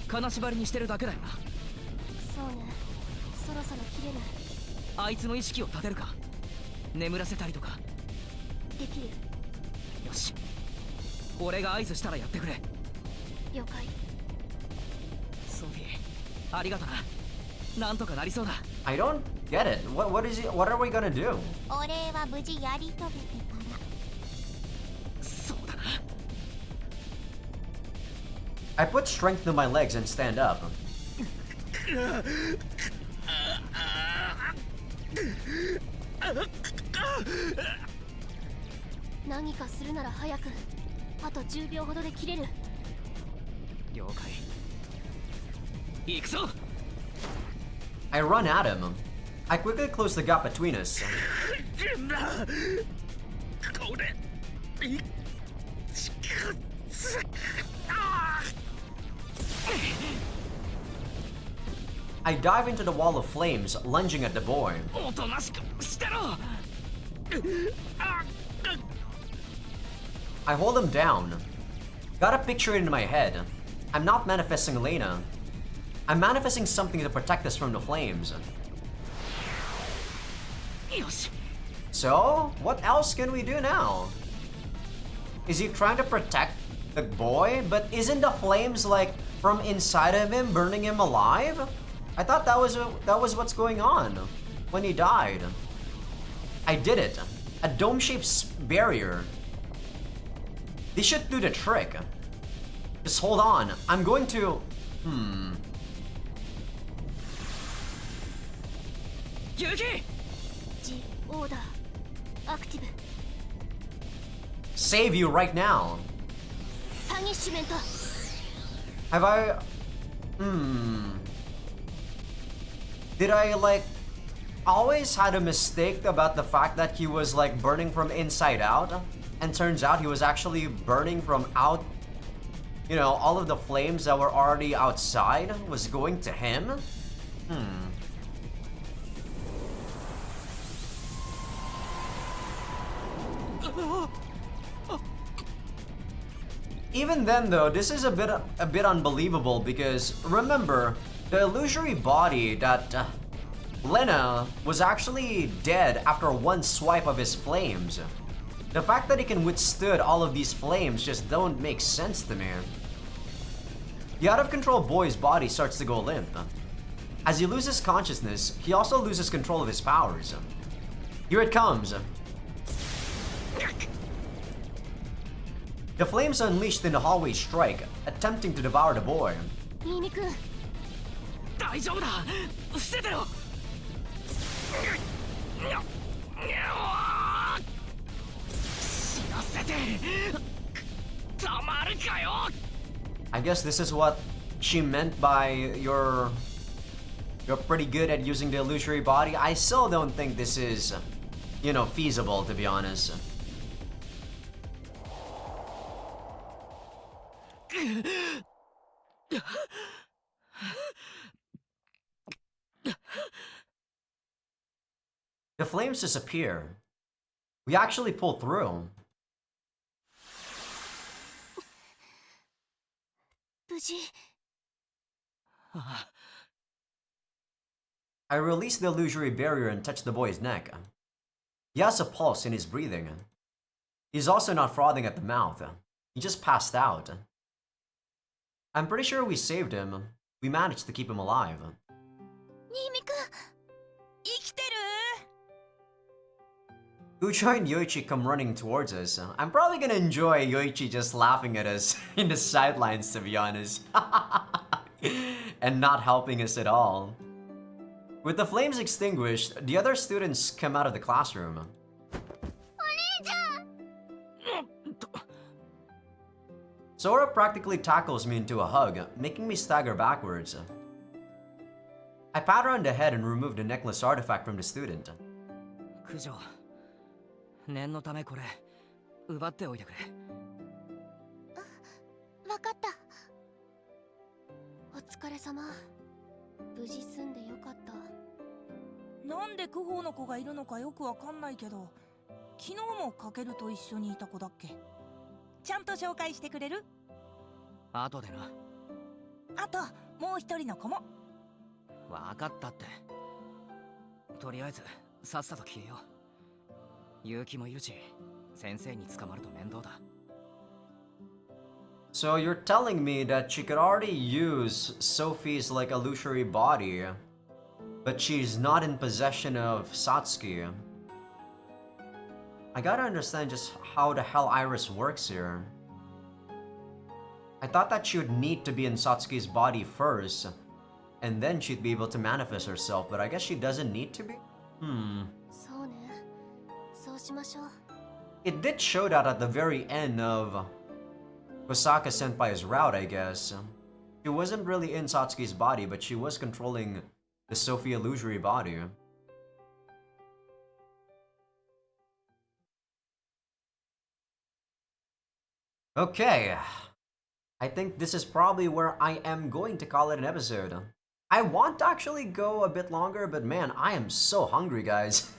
金縛りにしてるだけだよな。そうね、そろそろ切れる。あいつの意識を立てるか、眠らせたりとか。できる。よし、俺が合図したらやってくれ。了解。ソフィー、ありがとな。なんとかなりそうだ。I don't get it. What are we gonna do? お礼は無事やり遂げてから。そうだな。I put strength to my legs and stand up. 何かするなら早く。あと10秒ほどで切れる。了解。行くぞ。I run at him. I quickly close the gap between us. これI dive into the wall of flames, lunging at the boy. おとなしくしてろ。 I hold him down. Got a picture in my head. I'm not manifesting Elena. I'm manifesting something to protect us from the flames. よし。 So, what else can we do now? Is he trying to protect the boy? But isn't the flames like from inside of him, burning him alive? I thought that was what's going on when he died. I did it. A dome-shaped barrier. This should do the trick. Just hold on. I'm going to... Yuuki! ジオーダーアクティブ。 Save you right now. パニッシュメント。 Have I... Did I, like, always had a mistake about the fact that he was, like, burning from inside out? And turns out he was actually burning from out... You know, all of the flames that were already outside was going to him? Even then though, this is a bit unbelievable because remember, the illusory body that Lena was actually dead after one swipe of his flames. The fact that he can withstood all of these flames just don't make sense to me. The out-of-control boy's body starts to go limp. As he loses consciousness, he also loses control of his powers. Here it comes. The flames unleashed in the hallway strike, attempting to devour the boy. 新見くん、大丈夫だ。伏せてろ。死なせて。たまるかよ。 I guess this is what she meant by you're pretty good at using the illusory body. I still don't think this is, you know, feasible, to be honest. The flames disappear. We actually pull through. 無事。 I release the illusory barrier and touch the boy's neck. He has a pulse in his breathing. He's also not frothing at the mouth. He just passed out. I'm pretty sure we saved him. We managed to keep him alive. 新見くん、生きてる？ Ucho and Yoichi come running towards us. I'm probably gonna enjoy Yoichi just laughing at us in the sidelines, to be honest. And not helping us at all. With the flames extinguished, the other students come out of the classroom. Sora practically tackles me into a hug, making me stagger backwards. I pat her on the head and removed the necklace artifact from the student. 九条念のためこれ奪っておいてくれ。わかった。お疲れ様。無事済んでよかった。なんでクホーの子がいるのかよくわかんないけど、昨日もかけると一緒にいた子だっけ。ちゃんと紹介してくれる？後でな。あともう一人の子も。わかったって。とりあえずさっさと消えよう。結城もいるし、先生に捕まると面倒だ。So you're telling me that she could already use Sophie's like illusory body, but she's not in possession of Satsuki. I gotta understand just how the hell Iris works here. I thought that she would need to be in Satsuki's body first, and then she'd be able to manifest herself, but I guess she doesn't need to be? そうね。そうしましょう。 It did show that at the very end of Kosaka Senpai's route, I guess. She wasn't really in Satsuki's body, but she was controlling the Sophie illusory body. Okay. I think this is probably where I am going to call it an episode. I want to actually go a bit longer, but man, I am so hungry, guys.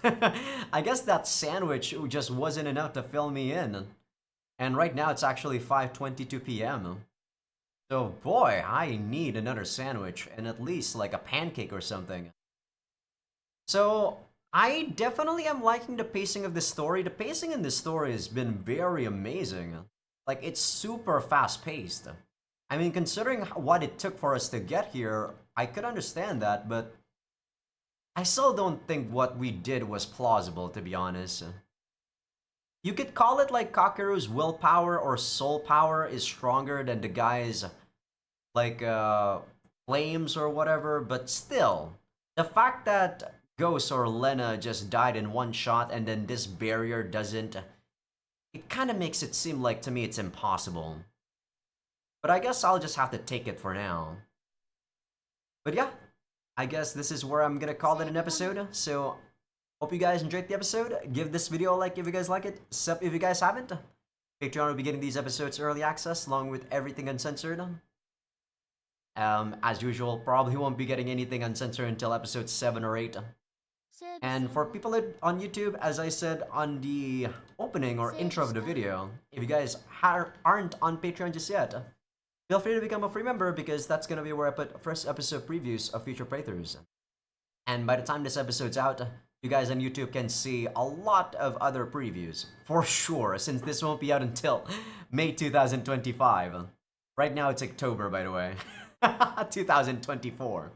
I guess that sandwich just wasn't enough to fill me in. And right now it's actually 5:22 p.m. So boy, I need another sandwich and at least like a pancake or something. So I definitely am liking the pacing of this story. The pacing in this story has been very amazing. Like, it's super fast paced. I mean, considering what it took for us to get here, I could understand that, but I still don't think what we did was plausible, to be honest. You could call it like Kakeru's willpower or soul power is stronger than the guy's, like, flames or whatever, but still, the fact that Ghost or Lena just died in one shot and then this barrier doesn't, it kind of makes it seem like, to me, it's impossible. But I guess I'll just have to take it for now. But yeah, I guess this is where I'm gonna call it an episode. So, hope you guys enjoyed the episode. Give this video a like if you guys like it. Sub if you guys haven't. Patreon will be getting these episodes early access along with everything uncensored. As usual, probably won't be getting anything uncensored until episode 7 or 8. And for people on YouTube, as I said on the opening or intro of the video, if you guys aren't on Patreon just yet, feel free to become a free member because that's gonna be where I put first episode previews of future playthroughs. And by the time this episode's out, you guys on YouTube can see a lot of other previews, for sure, since this won't be out until May 2025. Right now it's October, by the way. 2024.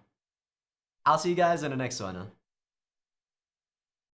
I'll see you guys in the next one.